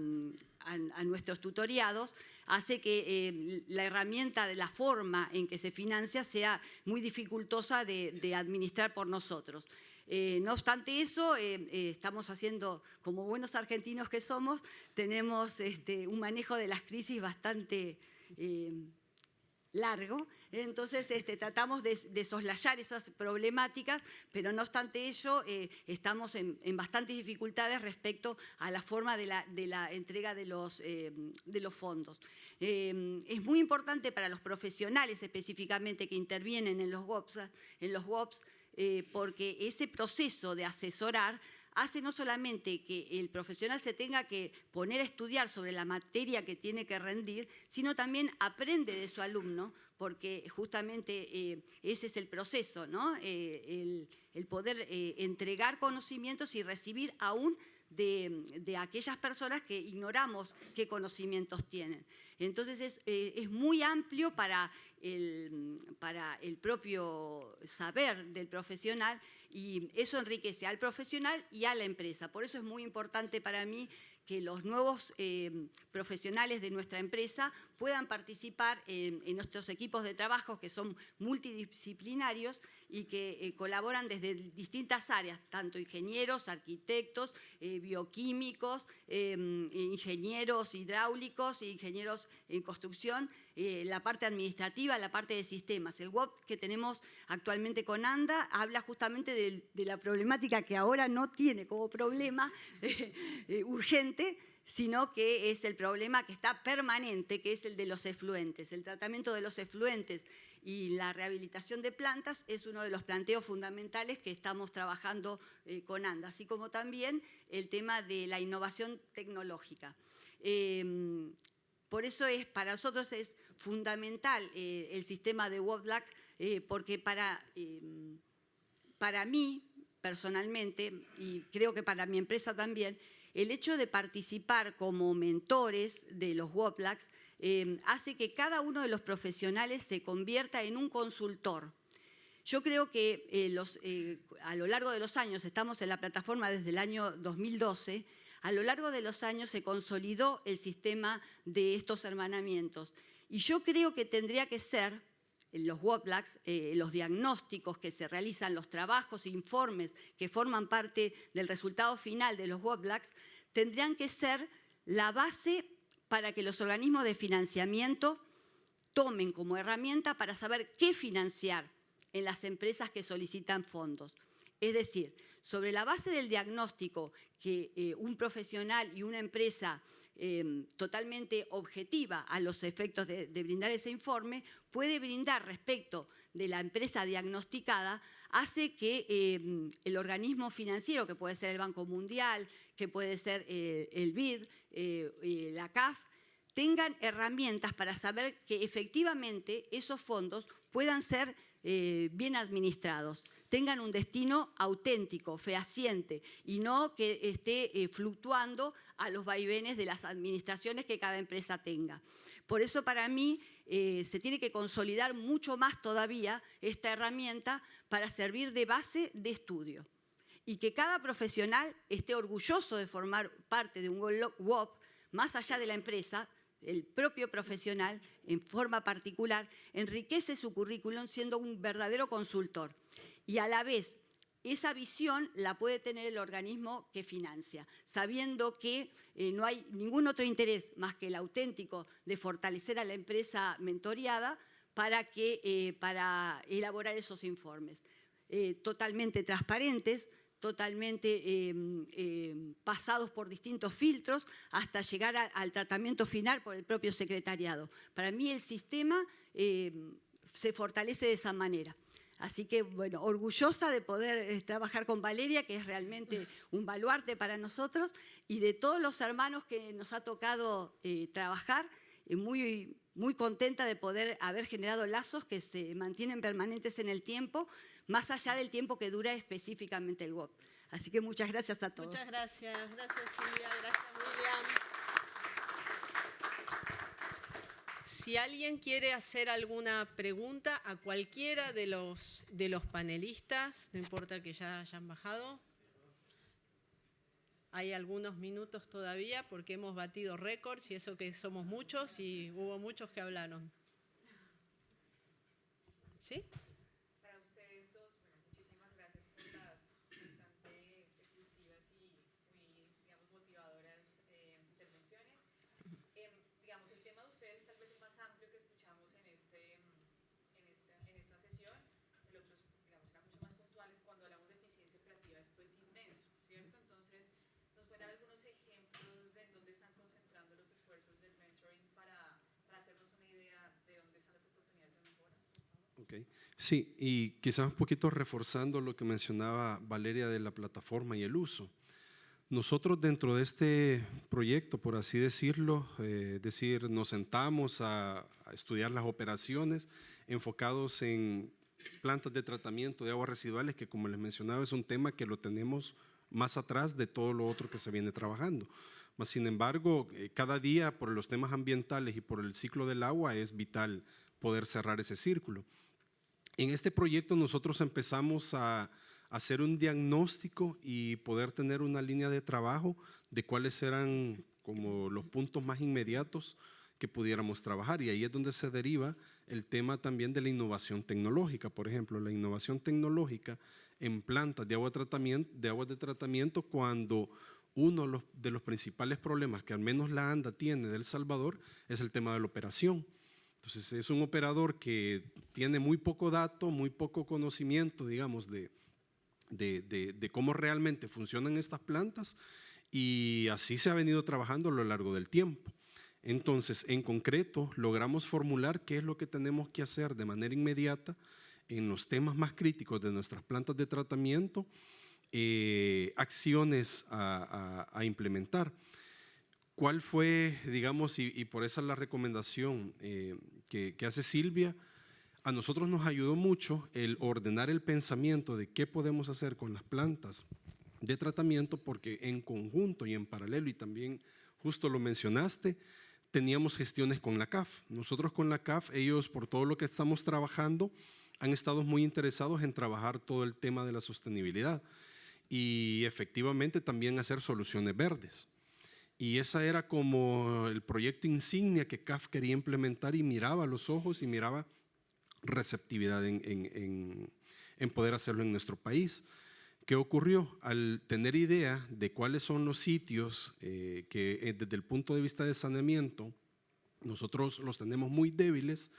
nuestros tutoriados, hace que la herramienta de la forma en que se financia sea muy dificultosa de administrar por nosotros. No obstante eso, estamos haciendo, como buenos argentinos que somos, tenemos un manejo de las crisis bastante largo, entonces tratamos de soslayar esas problemáticas, pero no obstante ello estamos en bastantes dificultades respecto a la forma de la entrega de los fondos. Es muy importante para los profesionales específicamente que intervienen en los WOPs, porque ese proceso de asesorar hace no solamente que el profesional se tenga que poner a estudiar sobre la materia que tiene que rendir, sino también aprende de su alumno, porque justamente ese es el proceso, ¿no? El poder entregar conocimientos y recibir aún de aquellas personas que ignoramos qué conocimientos tienen. Entonces es muy amplio para el propio saber del profesional y eso enriquece al profesional y a la empresa. Por eso es muy importante para mí que los nuevos profesionales de nuestra empresa puedan participar en nuestros equipos de trabajo que son multidisciplinarios y que colaboran desde distintas áreas, tanto ingenieros, arquitectos, bioquímicos, ingenieros hidráulicos, ingenieros en construcción, la parte administrativa, la parte de sistemas. El WOP que tenemos actualmente con ANDA habla justamente de la problemática que ahora no tiene como problema urgente, sino que es el problema que está permanente, que es el de los efluentes. El tratamiento de los efluentes y la rehabilitación de plantas es uno de los planteos fundamentales que estamos trabajando con ANDA, así como también el tema de la innovación tecnológica. Por eso para nosotros es fundamental el sistema de WOPDLAC, porque para mí, personalmente, y creo que para mi empresa también, el hecho de participar como mentores de los WOPDLACs hace que cada uno de los profesionales se convierta en un consultor. Yo creo que a lo largo de los años, estamos en la plataforma desde el año 2012, a lo largo de los años se consolidó el sistema de estos hermanamientos. Y yo creo que tendría que ser los WOPDLACs, los diagnósticos que se realizan, los trabajos e informes que forman parte del resultado final de los WOPDLACs, tendrían que ser la base para que los organismos de financiamiento tomen como herramienta para saber qué financiar en las empresas que solicitan fondos. Es decir, sobre la base del diagnóstico que un profesional y una empresa totalmente objetiva a los efectos de brindar ese informe, puede brindar respecto de la empresa diagnosticada, hace que el organismo financiero, que puede ser el Banco Mundial, que puede ser el BID, la CAF, tengan herramientas para saber que efectivamente esos fondos puedan ser bien administrados, tengan un destino auténtico, fehaciente, y no que esté fluctuando a los vaivenes de las administraciones que cada empresa tenga. Por eso para mí se tiene que consolidar mucho más todavía esta herramienta para servir de base de estudio y que cada profesional esté orgulloso de formar parte de un WOP más allá de la empresa. El propio profesional, en forma particular, enriquece su currículum siendo un verdadero consultor. Y a la vez, esa visión la puede tener el organismo que financia, sabiendo que no hay ningún otro interés más que el auténtico de fortalecer a la empresa mentoreada para elaborar esos informes. Totalmente transparentes, totalmente pasados por distintos filtros hasta llegar al tratamiento final por el propio secretariado. Para mí el sistema se fortalece de esa manera. Así que, bueno, orgullosa de poder trabajar con Valeria, que es realmente un baluarte para nosotros, y de todos los hermanos que nos ha tocado trabajar, muy, muy contenta de poder haber generado lazos que se mantienen permanentes en el tiempo, más allá del tiempo que dura específicamente el WOP. Así que muchas gracias a todos. Muchas gracias. Gracias, Silvia. Gracias, William. Si alguien quiere hacer alguna pregunta a cualquiera de los panelistas, no importa que ya hayan bajado, hay algunos minutos todavía porque hemos batido récords y eso que somos muchos y hubo muchos que hablaron. ¿Sí? Para ustedes dos, bueno, muchísimas gracias por las bastante efusivas y muy, digamos, motivadoras intervenciones. Digamos, el tema de ustedes tal vez es más amplio que escuchamos en esta sesión. El otro, digamos, eran mucho más puntuales. Cuando hablamos de eficiencia operativa, esto es inmenso, ¿cierto? Entonces, ¿nos pueden dar algunos ejemplos de en dónde están concentrando los esfuerzos del mentoring para hacernos una idea de dónde están las oportunidades de mejora? Okay. Sí, y quizás un poquito reforzando lo que mencionaba Valeria de la plataforma y el uso. Nosotros dentro de este proyecto, por así decirlo, nos sentamos a estudiar las operaciones enfocados en plantas de tratamiento de aguas residuales, que como les mencionaba es un tema que lo tenemos más atrás de todo lo otro que se viene trabajando. Mas, sin embargo, cada día por los temas ambientales y por el ciclo del agua es vital poder cerrar ese círculo. En este proyecto nosotros empezamos a hacer un diagnóstico y poder tener una línea de trabajo de cuáles eran como los puntos más inmediatos que pudiéramos trabajar, y ahí es donde se deriva el tema también de la innovación tecnológica. Por ejemplo, la innovación tecnológica en plantas de aguas de tratamiento, cuando uno de los principales problemas que al menos la ANDA tiene de El Salvador es el tema de la operación. Entonces es un operador que tiene muy poco dato, muy poco conocimiento, digamos, de cómo realmente funcionan estas plantas, y así se ha venido trabajando a lo largo del tiempo. Entonces, en concreto, logramos formular qué es lo que tenemos que hacer de manera inmediata en los temas más críticos de nuestras plantas de tratamiento, acciones a implementar. ¿Cuál fue, digamos, y por esa es la recomendación que hace Silvia? A nosotros nos ayudó mucho el ordenar el pensamiento de qué podemos hacer con las plantas de tratamiento, porque en conjunto y en paralelo, y también justo lo mencionaste, teníamos gestiones con la CAF. Nosotros con la CAF, ellos por todo lo que estamos trabajando, han estado muy interesados en trabajar todo el tema de la sostenibilidad y efectivamente también hacer soluciones verdes. Y esa era como el proyecto insignia que CAF quería implementar, y miraba a los ojos y miraba receptividad en poder hacerlo en nuestro país. ¿Qué ocurrió? Al tener idea de cuáles son los sitios que desde el punto de vista de saneamiento nosotros los tenemos muy débiles,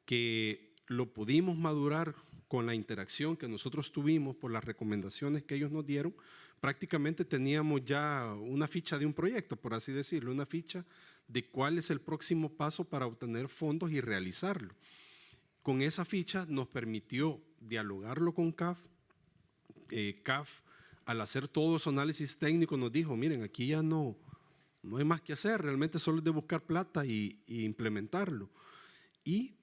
que lo pudimos madurar con la interacción que nosotros tuvimos por las recomendaciones que ellos nos dieron, prácticamente teníamos ya una ficha de un proyecto, por así decirlo, una ficha de cuál es el próximo paso para obtener fondos y realizarlo. Con esa ficha nos permitió dialogarlo con CAF. CAF, al hacer todo su análisis técnico, nos dijo, miren, aquí ya no hay más que hacer, realmente solo es de buscar plata y implementarlo. Y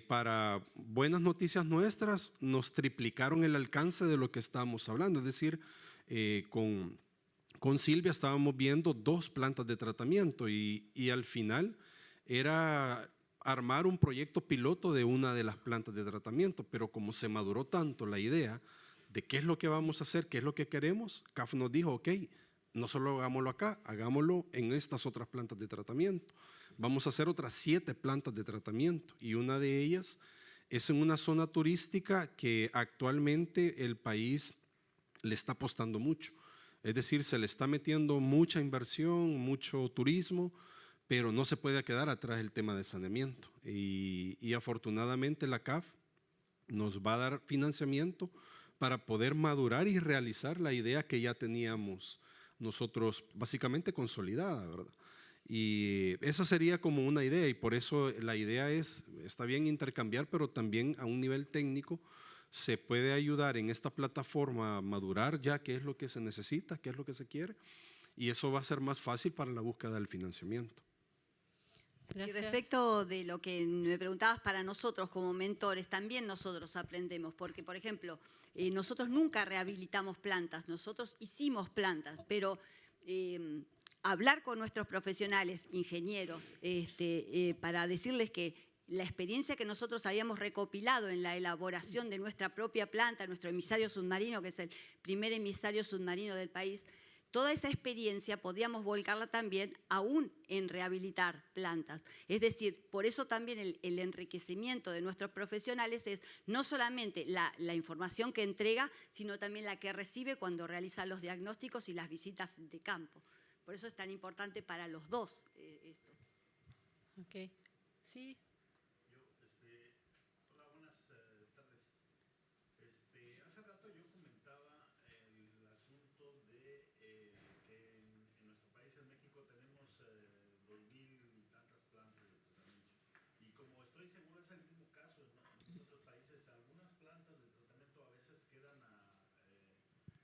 para buenas noticias nuestras, nos triplicaron el alcance de lo que estábamos hablando, es decir, con Silvia estábamos viendo 2 plantas de tratamiento y al final era armar un proyecto piloto de una de las plantas de tratamiento, pero como se maduró tanto la idea de qué es lo que vamos a hacer, qué es lo que queremos, CAF nos dijo, ok, no solo hagámoslo acá, hagámoslo en estas otras plantas de tratamiento. Vamos a hacer otras 7 plantas de tratamiento, y una de ellas es en una zona turística que actualmente el país le está apostando mucho. Es decir, se le está metiendo mucha inversión, mucho turismo, pero no se puede quedar atrás el tema de saneamiento. Y afortunadamente la CAF nos va a dar financiamiento para poder madurar y realizar la idea que ya teníamos nosotros básicamente consolidada, ¿verdad? Y esa sería como una idea, y por eso la idea está bien intercambiar, pero también a un nivel técnico se puede ayudar en esta plataforma a madurar ya qué es lo que se necesita, qué es lo que se quiere, y eso va a ser más fácil para la búsqueda del financiamiento. Y Gracias. respecto de lo que me preguntabas para nosotros como mentores, también nosotros aprendemos, porque, por ejemplo, nosotros nunca rehabilitamos plantas, nosotros hicimos plantas, pero hablar con nuestros profesionales, ingenieros, para decirles que la experiencia que nosotros habíamos recopilado en la elaboración de nuestra propia planta, nuestro emisario submarino, que es el primer emisario submarino del país, toda esa experiencia podíamos volcarla también aún en rehabilitar plantas. Es decir, por eso también el enriquecimiento de nuestros profesionales es no solamente la información que entrega, sino también la que recibe cuando realiza los diagnósticos y las visitas de campo. Por eso es tan importante para los dos esto. Ok. Sí. Hola, buenas tardes. Hace rato yo comentaba el asunto de que en nuestro país, en México, tenemos 2.000 y tantas plantas de tratamiento. Y como estoy seguro, es el mismo caso en otros países, algunas plantas de tratamiento a veces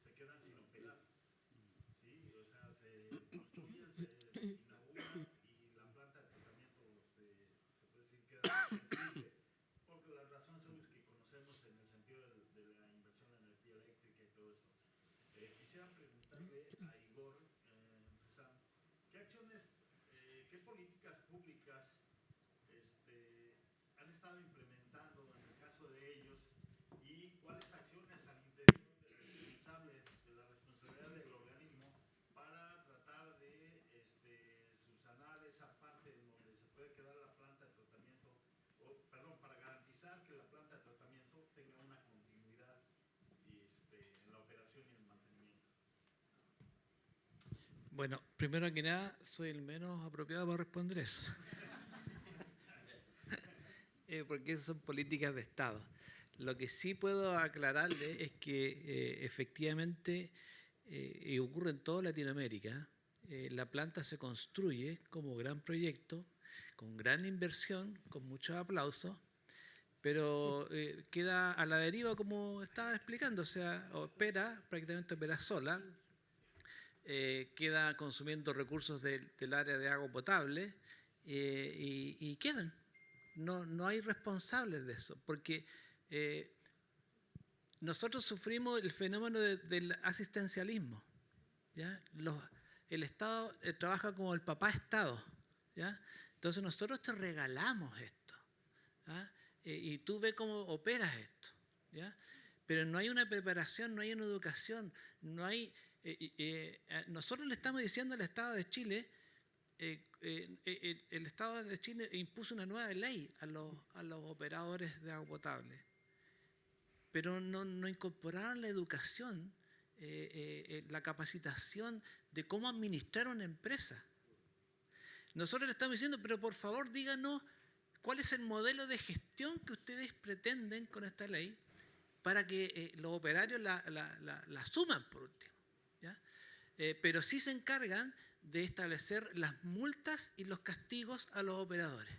se quedan sin operar. ¿Sí? O sea, se construyen, se inauguran y la planta de tratamiento se puede decir queda insensible. Porque las razones obvias que conocemos en el sentido de la inversión en energía eléctrica y todo eso. Quisiera preguntarle a Igor Fresán, ¿qué acciones, qué políticas públicas han estado implementando en el caso de ellos y cuáles acciones al interior de la responsabilidad del organismo para tratar de subsanar esa parte en donde se puede quedar la planta de tratamiento, para garantizar que la planta de tratamiento tenga una continuidad en la operación y en el mantenimiento? Bueno, primero que nada, soy el menos apropiado para responder eso. Porque esas son políticas de Estado. Lo que sí puedo aclararle es que efectivamente, y ocurre en toda Latinoamérica, la planta se construye como gran proyecto, con gran inversión, con muchos aplausos, pero queda a la deriva como estaba explicando, o sea, prácticamente opera sola, queda consumiendo recursos del área de agua potable y quedan. No hay responsables de eso, porque nosotros sufrimos el fenómeno del asistencialismo, ¿ya? El Estado trabaja como el papá Estado, ¿ya? Entonces nosotros te regalamos esto, ¿ya? Y tú ves cómo operas esto, ¿ya? Pero no hay una preparación, no hay una educación, no hay... nosotros le estamos diciendo al Estado de Chile, el Estado de Chile impuso una nueva ley a los operadores de agua potable, pero no incorporaron la educación, la capacitación de cómo administrar una empresa. Nosotros le estamos diciendo, pero por favor díganos cuál es el modelo de gestión que ustedes pretenden con esta ley para que los operarios la asuman por último, ¿ya? Pero sí se encargan de establecer las multas y los castigos a los operadores.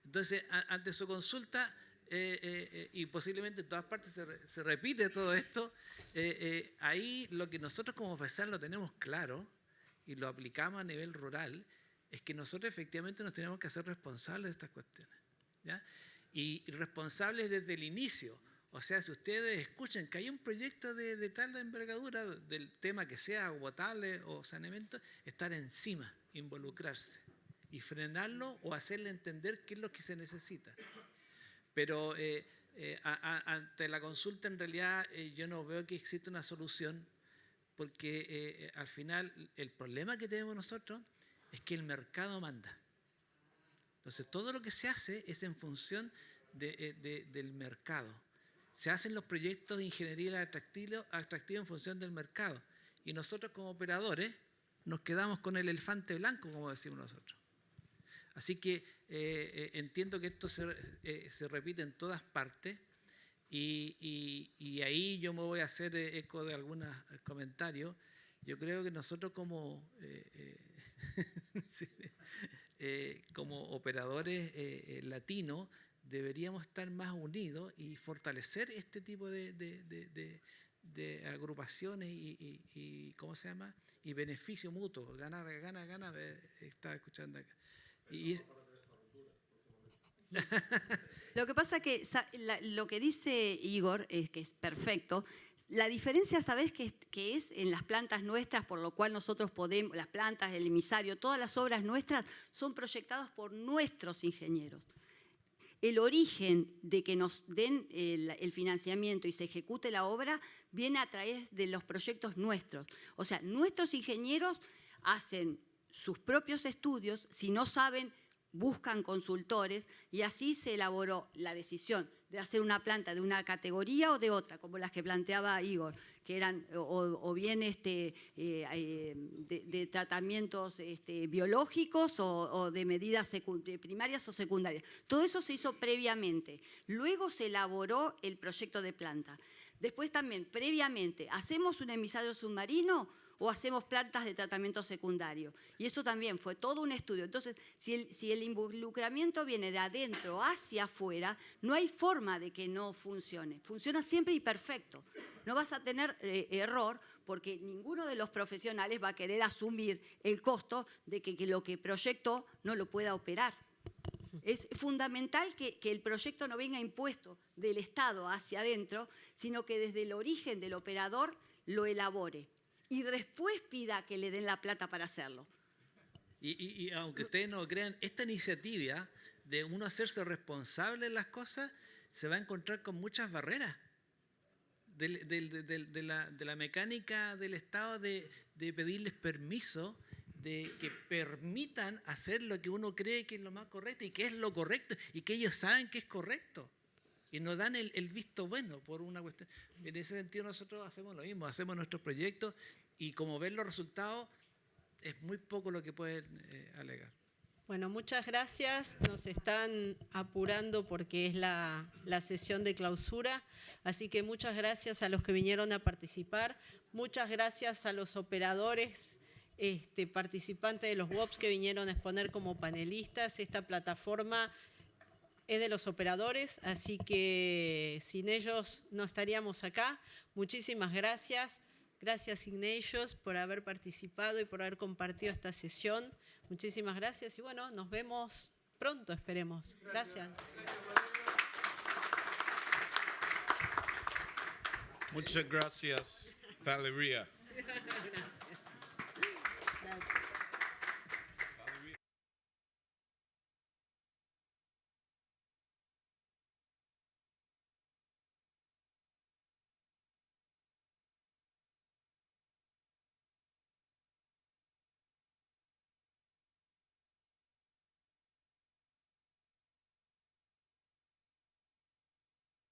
Entonces, ante su consulta, y posiblemente en todas partes se repite todo esto, ahí lo que nosotros como FESAN lo tenemos claro y lo aplicamos a nivel rural, es que nosotros efectivamente nos tenemos que hacer responsables de estas cuestiones, ¿ya? Y responsables desde el inicio. O sea, si ustedes escuchan que hay un proyecto de tal envergadura del tema que sea agua potable o saneamiento, estar encima, involucrarse y frenarlo o hacerle entender qué es lo que se necesita. Pero ante la consulta, en realidad, yo no veo que exista una solución, porque al final el problema que tenemos nosotros es que el mercado manda. Entonces, todo lo que se hace es en función del mercado. Se hacen los proyectos de ingeniería atractiva en función del mercado. Y nosotros como operadores nos quedamos con el elefante blanco, como decimos nosotros. Así que entiendo que esto se repite en todas partes y ahí yo me voy a hacer eco de algunos comentarios. Yo creo que nosotros como operadores latinos deberíamos estar más unidos y fortalecer este tipo de agrupaciones y ¿cómo se llama? Y beneficio mutuo, gana, estaba escuchando acá. Lo que pasa que lo que dice Igor es que es perfecto. La diferencia, ¿sabés qué es en las plantas nuestras, por lo cual nosotros podemos, las plantas, el emisario, todas las obras nuestras son proyectadas por nuestros ingenieros? El origen de que nos den el financiamiento y se ejecute la obra viene a través de los proyectos nuestros. O sea, nuestros ingenieros hacen sus propios estudios, si no saben, buscan consultores, y así se elaboró la decisión de hacer una planta de una categoría o de otra, como las que planteaba Igor, que eran o bien de tratamientos biológicos o de medidas primarias o secundarias. Todo eso se hizo previamente. Luego se elaboró el proyecto de planta. Después también, previamente, ¿hacemos un emisario submarino o hacemos plantas de tratamiento secundario? Y eso también fue todo un estudio. Entonces, si el involucramiento viene de adentro hacia afuera, no hay forma de que no funcione. Funciona siempre y perfecto. No vas a tener error porque ninguno de los profesionales va a querer asumir el costo de que lo que proyectó no lo pueda operar. Es fundamental que el proyecto no venga impuesto del Estado hacia adentro, sino que desde el origen del operador lo elabore y después pida que le den la plata para hacerlo. Y aunque ustedes no crean, esta iniciativa de uno hacerse responsable de las cosas se va a encontrar con muchas barreras de la mecánica del Estado de pedirles permiso, de que permitan hacer lo que uno cree que es lo más correcto y que es lo correcto y que ellos saben que es correcto. Y nos dan el visto bueno por una cuestión. En ese sentido nosotros hacemos lo mismo, hacemos nuestros proyectos y como ven los resultados, es muy poco lo que pueden alegar. Bueno, muchas gracias. Nos están apurando porque es la sesión de clausura. Así que muchas gracias a los que vinieron a participar. Muchas gracias a los operadores participantes de los WOPs que vinieron a exponer como panelistas. Esta plataforma es de los operadores, así que sin ellos no estaríamos acá. Muchísimas gracias. Gracias, Ignatius, por haber participado y por haber compartido esta sesión. Muchísimas gracias y bueno, nos vemos pronto, esperemos. Gracias. Muchas gracias, Valeria. Gracias.